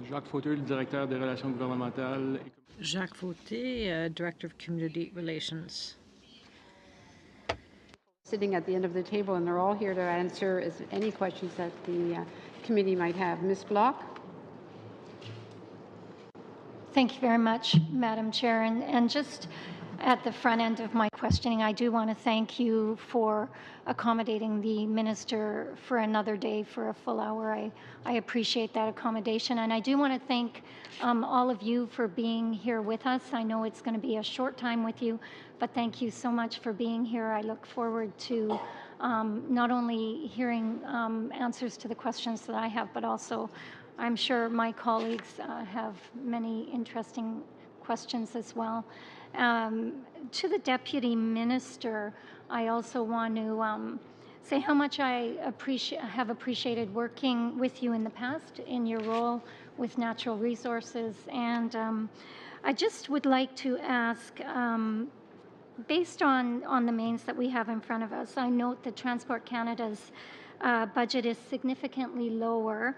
Jacques Fauteux, le Directeur des Relations Gouvernementales. Jacques Fauteux, Director of Community Relations. Sitting at the end of the table, and they're all here to answer any questions that the committee might have. Ms. Block. Thank you very much, Madam Chair. And just at the front end of my questioning, I do want to thank you for accommodating the minister for another day for a full hour. I appreciate that accommodation. And I do want to thank all of you for being here with us. I know it's going to be a short time with you, but thank you so much for being here. I look forward to not only hearing answers to the questions that I have, but also I'm sure my colleagues have many interesting questions as well. To the Deputy Minister, I also want to say how much I have appreciated working with you in the past in your role with natural resources. And I just would like to ask, based on the mains that we have in front of us, I note that Transport Canada's budget is significantly lower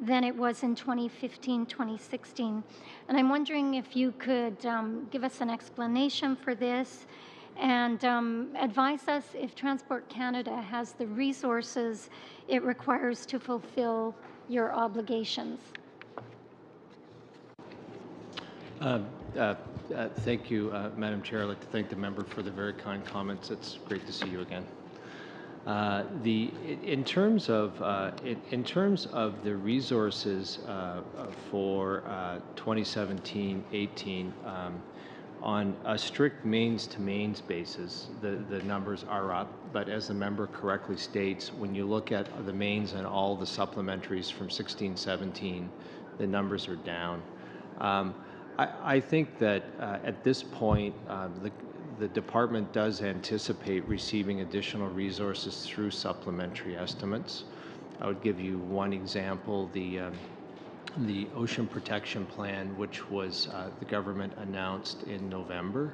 than it was in 2015-2016. And I'm wondering if you could give us an explanation for this and advise us if Transport Canada has the resources it requires to fulfill your obligations. Thank you, Madam Chair. I'd like to thank the member for the very kind comments. It's great to see you again. In terms of the resources for 2017-18, on a strict mains-to-mains basis, the numbers are up. But as the member correctly states, when you look at the mains and all the supplementaries from 16-17, the numbers are down. I think that at this point, the department does anticipate receiving additional resources through supplementary estimates. I would give you one example, the Ocean Protection Plan, which was the government announced in November.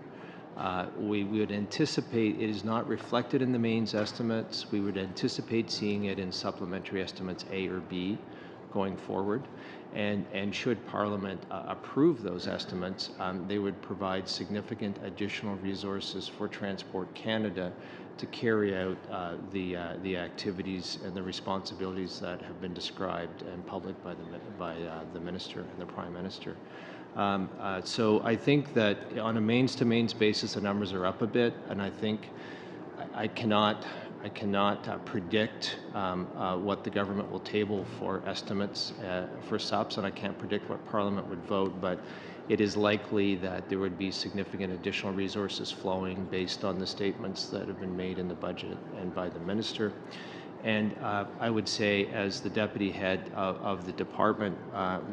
We would anticipate, it is not reflected in the mains estimates, we would anticipate seeing it in supplementary estimates A or B going forward. And should Parliament approve those estimates, they would provide significant additional resources for Transport Canada to carry out the activities and the responsibilities that have been described in public by the Minister and the Prime Minister. So I think that on a mains-to-mains basis, the numbers are up a bit, and I think I cannot predict what the government will table for estimates for SUPs, and I can't predict what Parliament would vote, but it is likely that there would be significant additional resources flowing based on the statements that have been made in the budget and by the Minister. And I would say, as the deputy head of the department,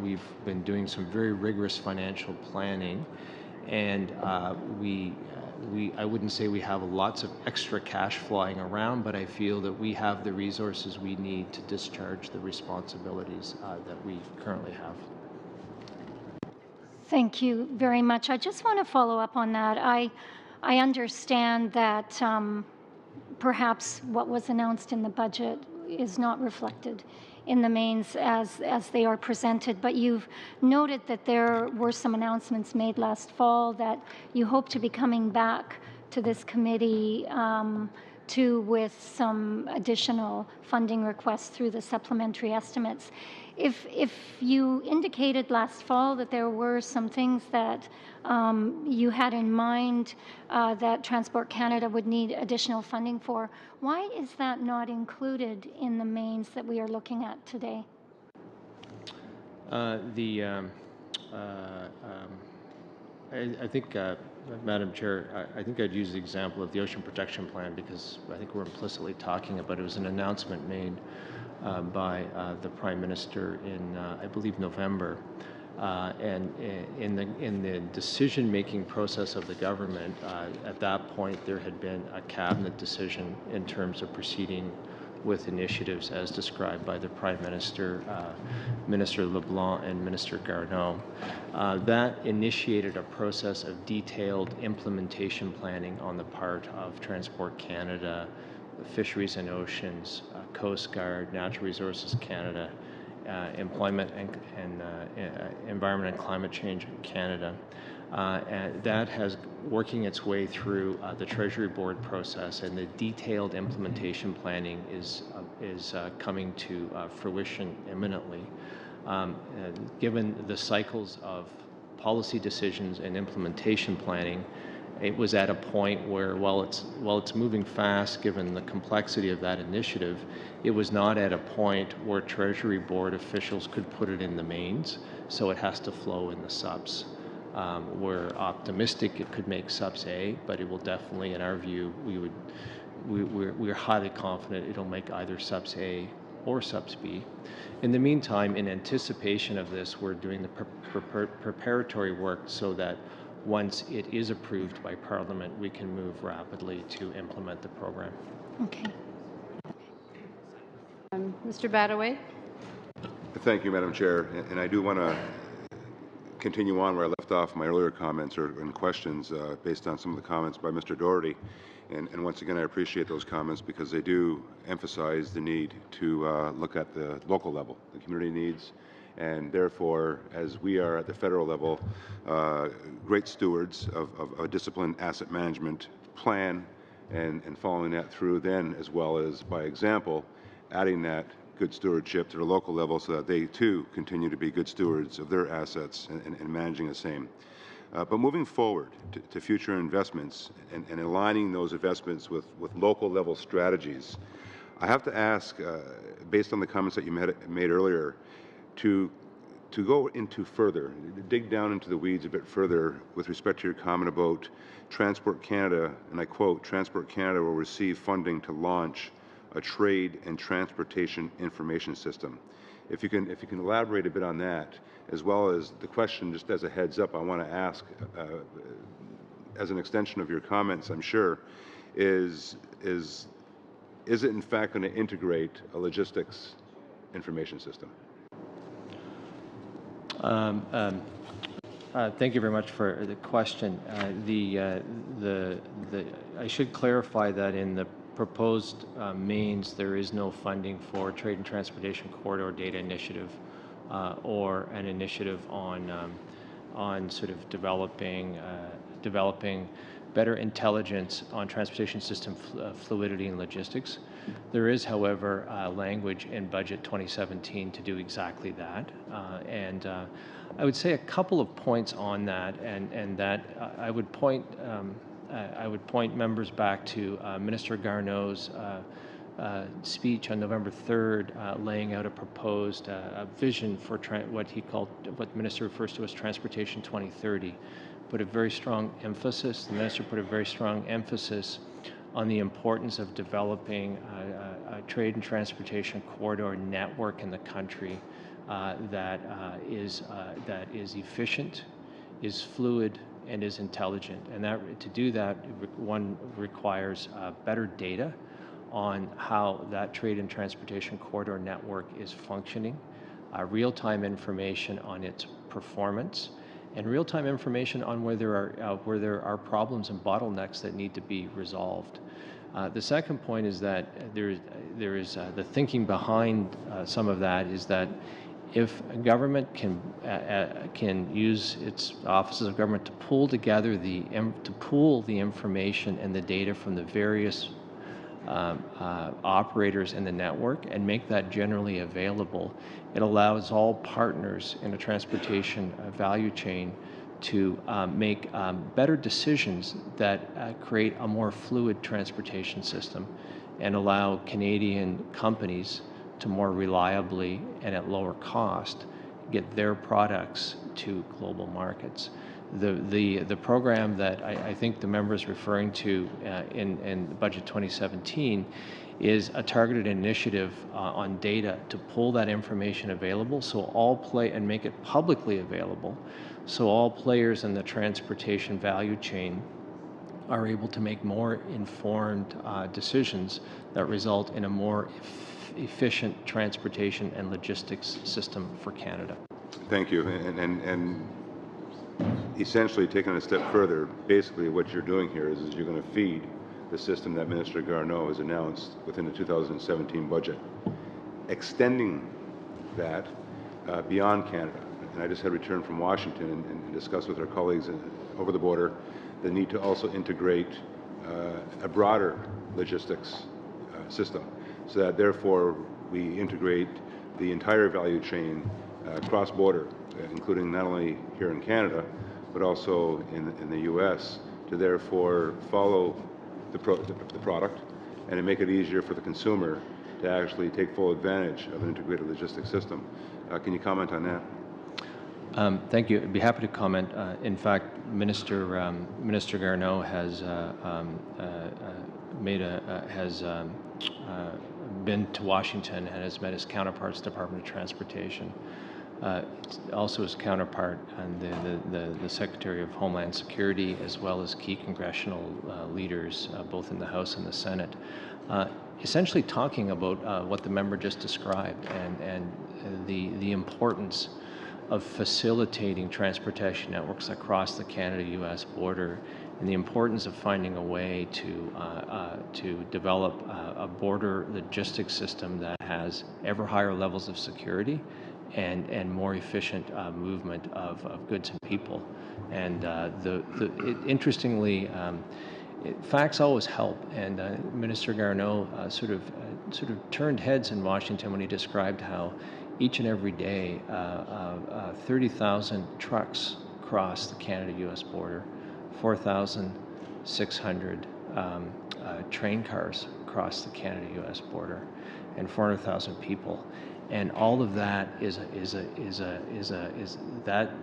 we've been doing some very rigorous financial planning, and I wouldn't say we have lots of extra cash flying around, but I feel that we have the resources we need to discharge the responsibilities that we currently have. Thank you very much. I just want to follow up on that. I understand that perhaps what was announced in the budget is not reflected in the mains as they are presented, but you've noted that there were some announcements made last fall that you hope to be coming back to this committee with some additional funding requests through the supplementary estimates. If you indicated last fall that there were some things that you had in mind that Transport Canada would need additional funding for, why is that not included in the mains that we are looking at today? I think, Madam Chair, I think I'd use the example of the Ocean Protection Plan, because I think we're implicitly talking about it. It was an announcement made by the Prime Minister in, I believe, November. And in the decision-making process of the government, at that point, there had been a cabinet decision in terms of proceeding with initiatives as described by the Prime Minister, Minister LeBlanc, and Minister Garneau. That initiated a process of detailed implementation planning on the part of Transport Canada, Fisheries and Oceans, Coast Guard, Natural Resources Canada, Employment and Environment and Climate Change Canada. And that has working its way through the Treasury Board process, and the detailed implementation planning is coming to fruition imminently. Given the cycles of policy decisions and implementation planning, it was at a point where, while it's moving fast, given the complexity of that initiative, it was not at a point where Treasury Board officials could put it in the mains, so it has to flow in the subs. We're optimistic it could make subs A, but it will definitely, in our view, we're highly confident it'll make either subs A or subs B. In the meantime, in anticipation of this, we're doing the preparatory work so that once it is approved by Parliament, we can move rapidly to implement the program. Okay. Mr. Badaway. Thank you, Madam Chair. And I do want to continue on where I left off my earlier comments and questions based on some of the comments by Mr. Doherty. And once again, I appreciate those comments because they do emphasize the need to look at the local level, the community needs, and therefore, as we are at the federal level, great stewards of a disciplined asset management plan and following that through then, as well as by example, adding that good stewardship to the local level so that they too continue to be good stewards of their assets and managing the same. But moving forward to future investments and aligning those investments with local level strategies, I have to ask, based on the comments that you made earlier, to go into further, dig down into the weeds a bit further with respect to your comment about Transport Canada, and I quote, Transport Canada will receive funding to launch a trade and transportation information system. If you can elaborate a bit on that, as well as the question, just as a heads up, I want to ask, as an extension of your comments, I'm sure, is it in fact going to integrate a logistics information system? Thank you very much for the question. I should clarify that in the proposed mains, there is no funding for Trade and Transportation Corridor Data Initiative or an initiative on sort of developing better intelligence on transportation system fluidity and logistics. There is, however, language in Budget 2017 to do exactly that. And I would say a couple of points on that, and that I would point members back to Minister Garneau's speech on November 3rd, laying out a proposed vision for what the minister refers to as Transportation 2030. The minister put a very strong emphasis on the importance of developing trade and transportation corridor network in the country that is efficient, is fluid, and is intelligent. And to do that, one requires better data on how that trade and transportation corridor network is functioning, real-time information on its performance, and real-time information on where there are problems and bottlenecks that need to be resolved. The second point is that there is the thinking behind some of that is that if government can use its offices of government to pull together the information and the data from the various operators in the network and make that generally available, it allows all partners in a transportation value chain to make better decisions that create a more fluid transportation system and allow Canadian companies to more reliably and at lower cost get their products to global markets. The program that I think the member is referring to in Budget 2017 is a targeted initiative on data to pull that information available and make it publicly available so all players in the transportation value chain are able to make more informed decisions that result in a more efficient transportation and logistics system for Canada. Thank you. And essentially, taking it a step further, basically what you're doing here is you're going to feed the system that Minister Garneau has announced within the 2017 budget, extending that beyond Canada. And I just had returned from Washington and discussed with our colleagues over the border the need to also integrate a broader logistics system, so that therefore we integrate the entire value chain cross-border, including not only here in Canada, but also in the U.S., to therefore follow the product and to make it easier for the consumer to actually take full advantage of an integrated logistics system. Can you comment on that? Thank you. I'd be happy to comment. In fact, Minister Garneau has been to Washington and has met his counterparts, Department of Transportation. Also his counterpart and the Secretary of Homeland Security, as well as key congressional leaders, both in the House and the Senate, essentially talking about what the member just described and the importance of facilitating transportation networks across the Canada-U.S. border, and the importance of finding a way to develop a border logistics system that has ever higher levels of security and more efficient movement of goods and people. And interestingly, facts always help, and Minister Garneau sort of turned heads in Washington when he described how each and every day 30,000 trucks cross the Canada-U.S. border, 4,600 train cars cross the Canada-U.S. border, and 400,000 people. And all of that is that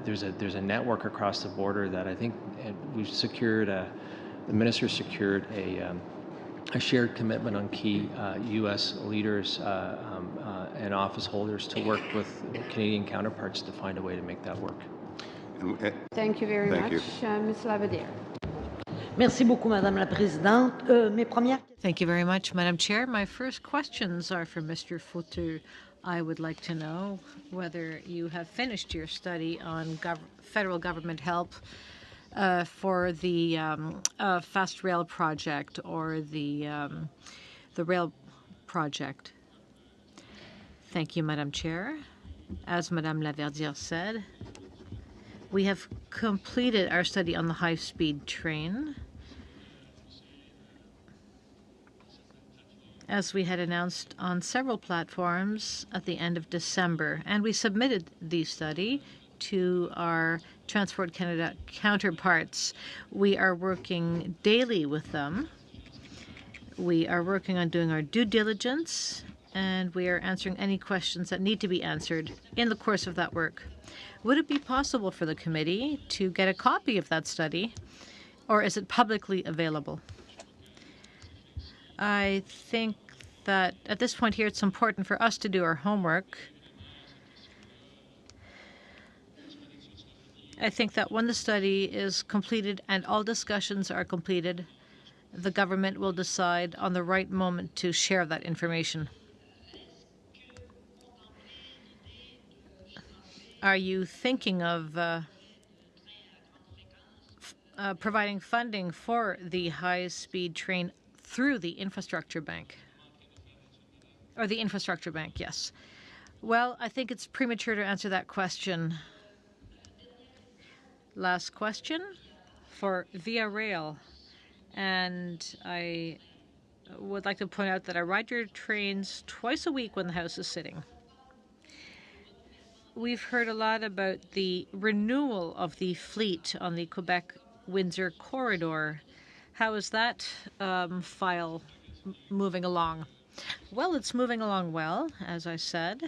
there's a network across the border that I think we've secured. The minister secured a shared commitment on key U.S. leaders and office holders to work with Canadian counterparts to find a way to make that work. Thank you very much, Ms. Lavadier. Merci beaucoup, Madame la Présidente. Mes premières... Thank you very much, Madam Chair. My first questions are for Mr. Fauteur. I would like to know whether you have finished your study on federal government help for the Fast Rail project or the rail project. Thank you, Madam Chair. As Madame Laverdière said, we have completed our study on the high-speed train. As we had announced on several platforms at the end of December, and we submitted the study to our Transport Canada counterparts. We are working daily with them. We are working on doing our due diligence, and we are answering any questions that need to be answered in the course of that work. Would it be possible for the committee to get a copy of that study, or is it publicly available? I think that at this point here, it's important for us to do our homework. I think that when the study is completed and all discussions are completed, the government will decide on the right moment to share that information. Are you thinking of providing funding for the high-speed train through the infrastructure bank? Or the infrastructure bank, yes. Well, I think it's premature to answer that question. Last question for Via Rail. And I would like to point out that I ride your trains twice a week when the House is sitting. We've heard a lot about the renewal of the fleet on the Quebec-Windsor corridor. How is that file moving along? Well, it's moving along well, as I said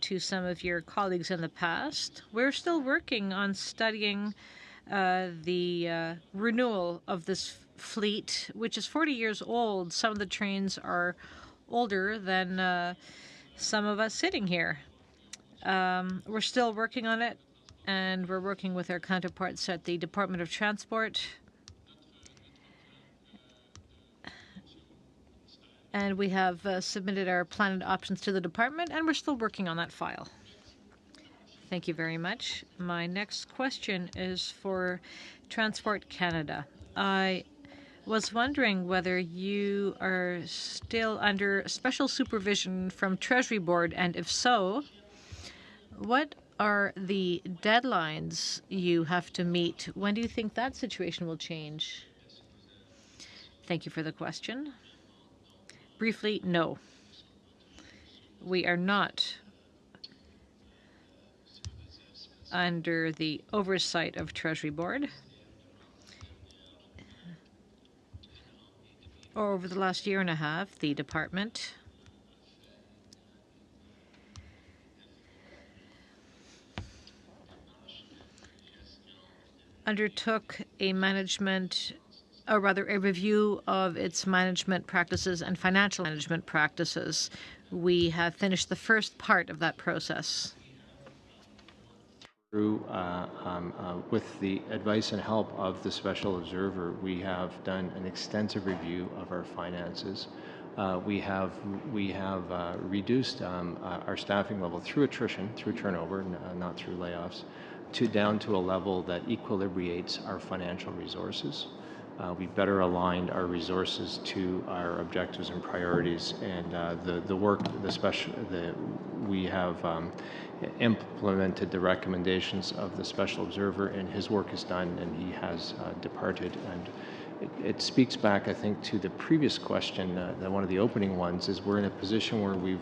to some of your colleagues in the past. We're still working on studying the renewal of this fleet, which is 40 years old. Some of the trains are older than some of us sitting here. We're still working on it, and we're working with our counterparts at the Department of Transport. And we have submitted our planned options to the department, and we're still working on that file. Thank you very much. My next question is for Transport Canada. I was wondering whether you are still under special supervision from Treasury Board, and if so, what are the deadlines you have to meet? When do you think that situation will change? Thank you for the question. Briefly, no. We are not under the oversight of Treasury Board. Over the last year and a half, the department undertook a review of its management practices and financial management practices. We have finished the first part of that process. With the advice and help of the Special Observer, we have done an extensive review of our finances. We have reduced our staffing level through attrition, through turnover, not through layoffs, down to a level that equilibrates our financial resources. We better aligned our resources to our objectives and priorities, and we have implemented the recommendations of the Special Observer, and his work is done, and he has departed. And it speaks back, I think, to the previous question, one of the opening ones, is we're in a position where we've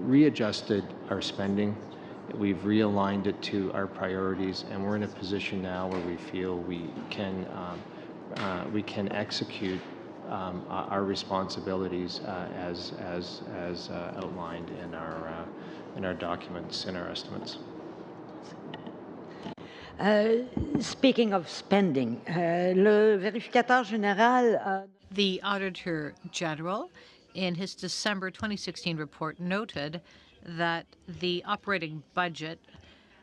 readjusted our spending. We've realigned it to our priorities, and we're in a position now where we feel we can execute our responsibilities as outlined in our documents, in our estimates. Speaking of spending, le vérificateur général. The Auditor General, in his December 2016 report, noted that the operating budget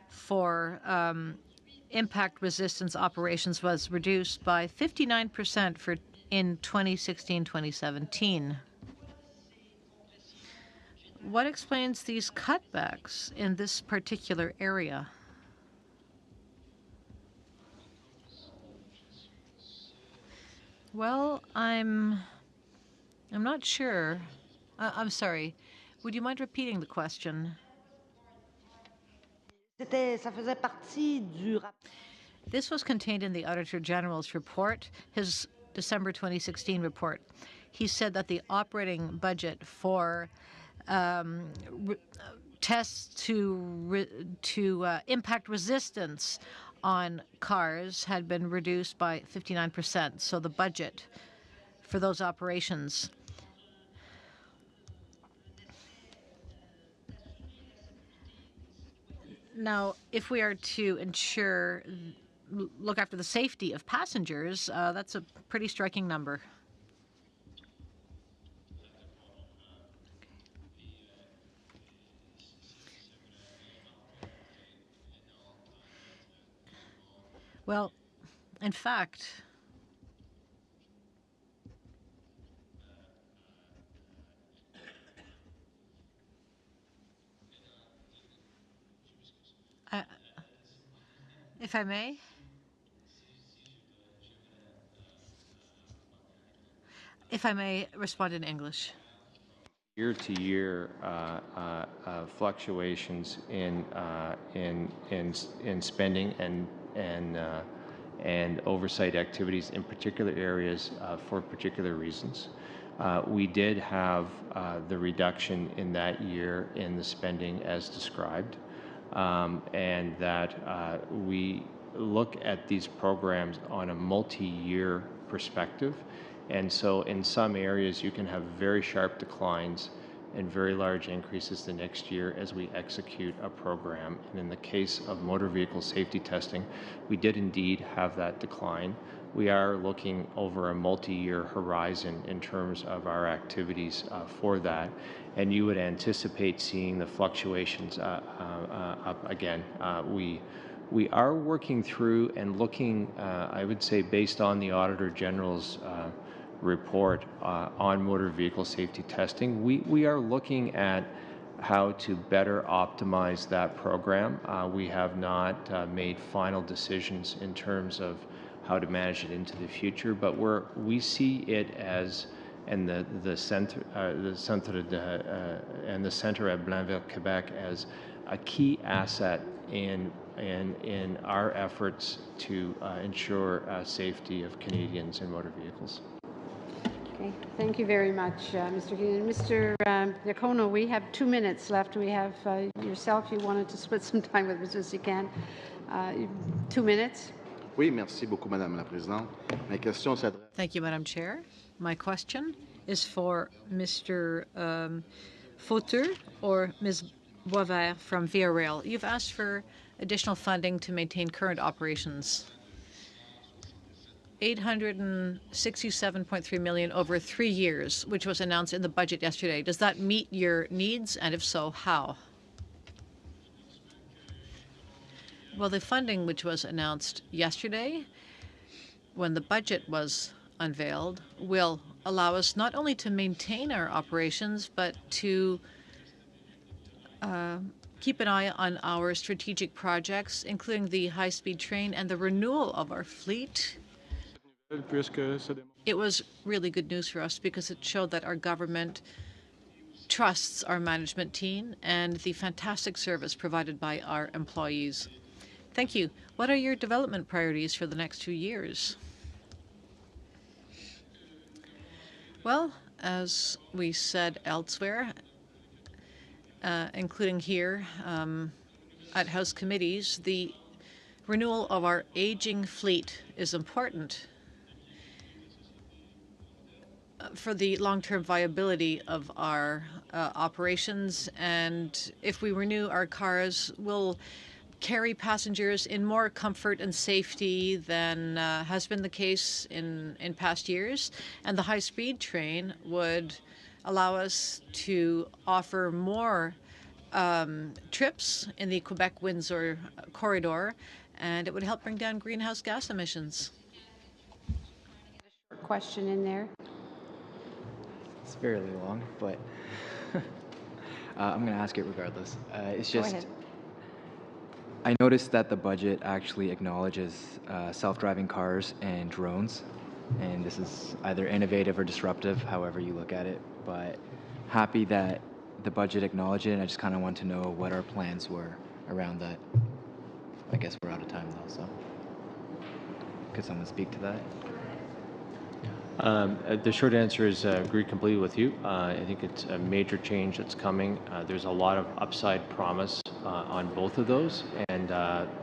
for impact resistance operations was reduced by 59% in 2016-2017. What explains these cutbacks in this particular area? Well, I'm not sure. I'm sorry. Would you mind repeating the question? This was contained in the Auditor General's report, his December 2016 report. He said that the operating budget for tests to impact resistance on cars had been reduced by 59%. So the budget for those operations now, if we are to ensure look after the safety of passengers, that's a pretty striking number. Well, in fact, if I may, respond in English. Year-to-year fluctuations in spending and oversight activities in particular areas for particular reasons. We did have the reduction in that year in the spending as described, and that we look at these programs on a multi-year perspective. And so in some areas, you can have very sharp declines and very large increases the next year as we execute a program. And in the case of motor vehicle safety testing, we did indeed have that decline. We are looking over a multi-year horizon in terms of our activities for that. And you would anticipate seeing the fluctuations up again. We are working through and looking, I would say, based on the Auditor General's report on motor vehicle safety testing, we are looking at how to better optimize that program. We have not made final decisions in terms of how to manage it into the future, but we see it as, and the center and the center at Blainville, Quebec, as a key asset in our efforts to ensure safety of Canadians in motor vehicles. Okay, thank you very much, Mr. Keenan. Mr. Diacono, we have 2 minutes left. We have yourself. You wanted to split some time with Mr. Sican. 2 minutes. Oui, merci beaucoup, Madame la Présidente. Ma question s'adresse. Thank you, Madam Chair. My question is for Mr. Fauteur or Ms. Boisvert from Via Rail. You've asked for additional funding to maintain current operations. $867.3 million over 3 years, which was announced in the budget yesterday. Does that meet your needs, and if so, how? Well, the funding which was announced yesterday, when the budget was unveiled, will allow us not only to maintain our operations, but to keep an eye on our strategic projects, including the high-speed train and the renewal of our fleet. It was really good news for us because it showed that our government trusts our management team and the fantastic service provided by our employees. Thank you. What are your development priorities for the next 2 years? Well, as we said elsewhere, including here at House committees, the renewal of our aging fleet is important for the long-term viability of our operations, and if we renew our cars, we'll carry passengers in more comfort and safety than has been the case in past years, and the high-speed train would allow us to offer more trips in the Quebec-Windsor corridor, and it would help bring down greenhouse gas emissions. Question in there. It's fairly long, but I'm going to ask it regardless. It's just, Go ahead. I noticed that the budget actually acknowledges self-driving cars and drones, and this is either innovative or disruptive, however you look at it, but happy that the budget acknowledged it, and I just kind of want to know what our plans were around that. I guess we're out of time though, so could someone speak to that? The short answer is agree completely with you. I think it's a major change that's coming. There's a lot of upside promise on both of those, and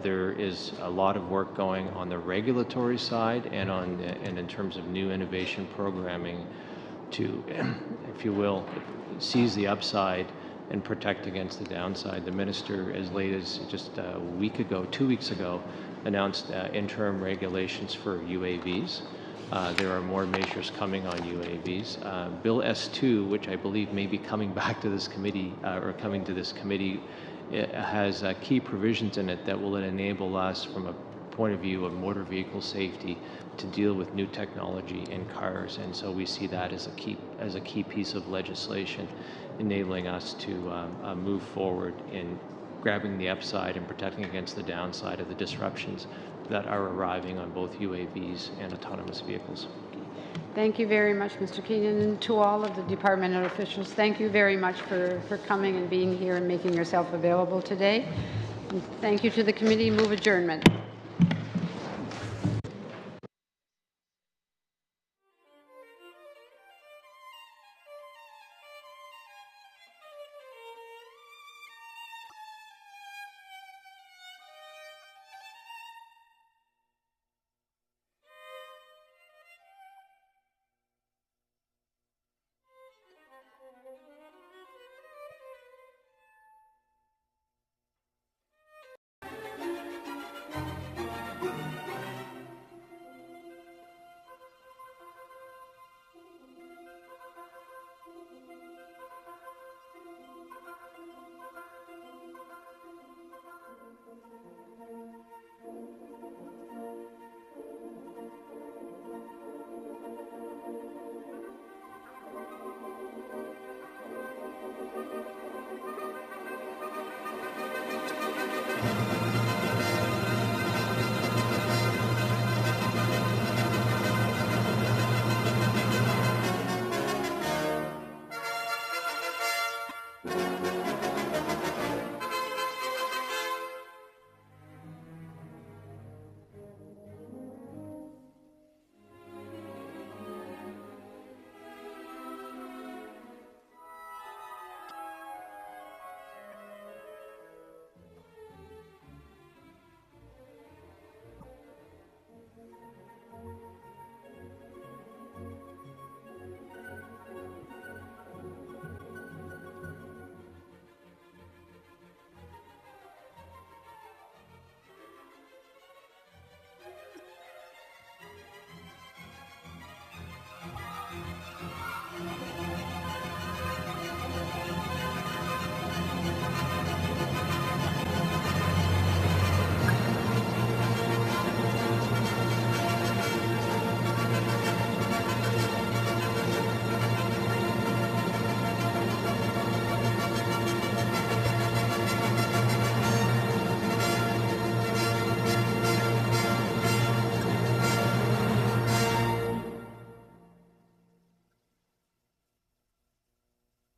there is a lot of work going on the regulatory side and in terms of new innovation programming to, if you will, seize the upside and protect against the downside. The minister, as late as just a week ago, 2 weeks ago, announced interim regulations for UAVs. There are more measures coming on UAVs. Bill S2, which I believe may be coming back to this committee it has key provisions in it that will enable us, from a point of view of motor vehicle safety, to deal with new technology in cars. And so we see that as a key piece of legislation, enabling us to move forward in grabbing the upside and protecting against the downside of the disruptions that are arriving on both UAVs and autonomous vehicles. Thank you very much, Mr. Keenan, and to all of the departmental officials. Thank you very much for coming and being here and making yourself available today. And thank you to the committee. Move adjournment.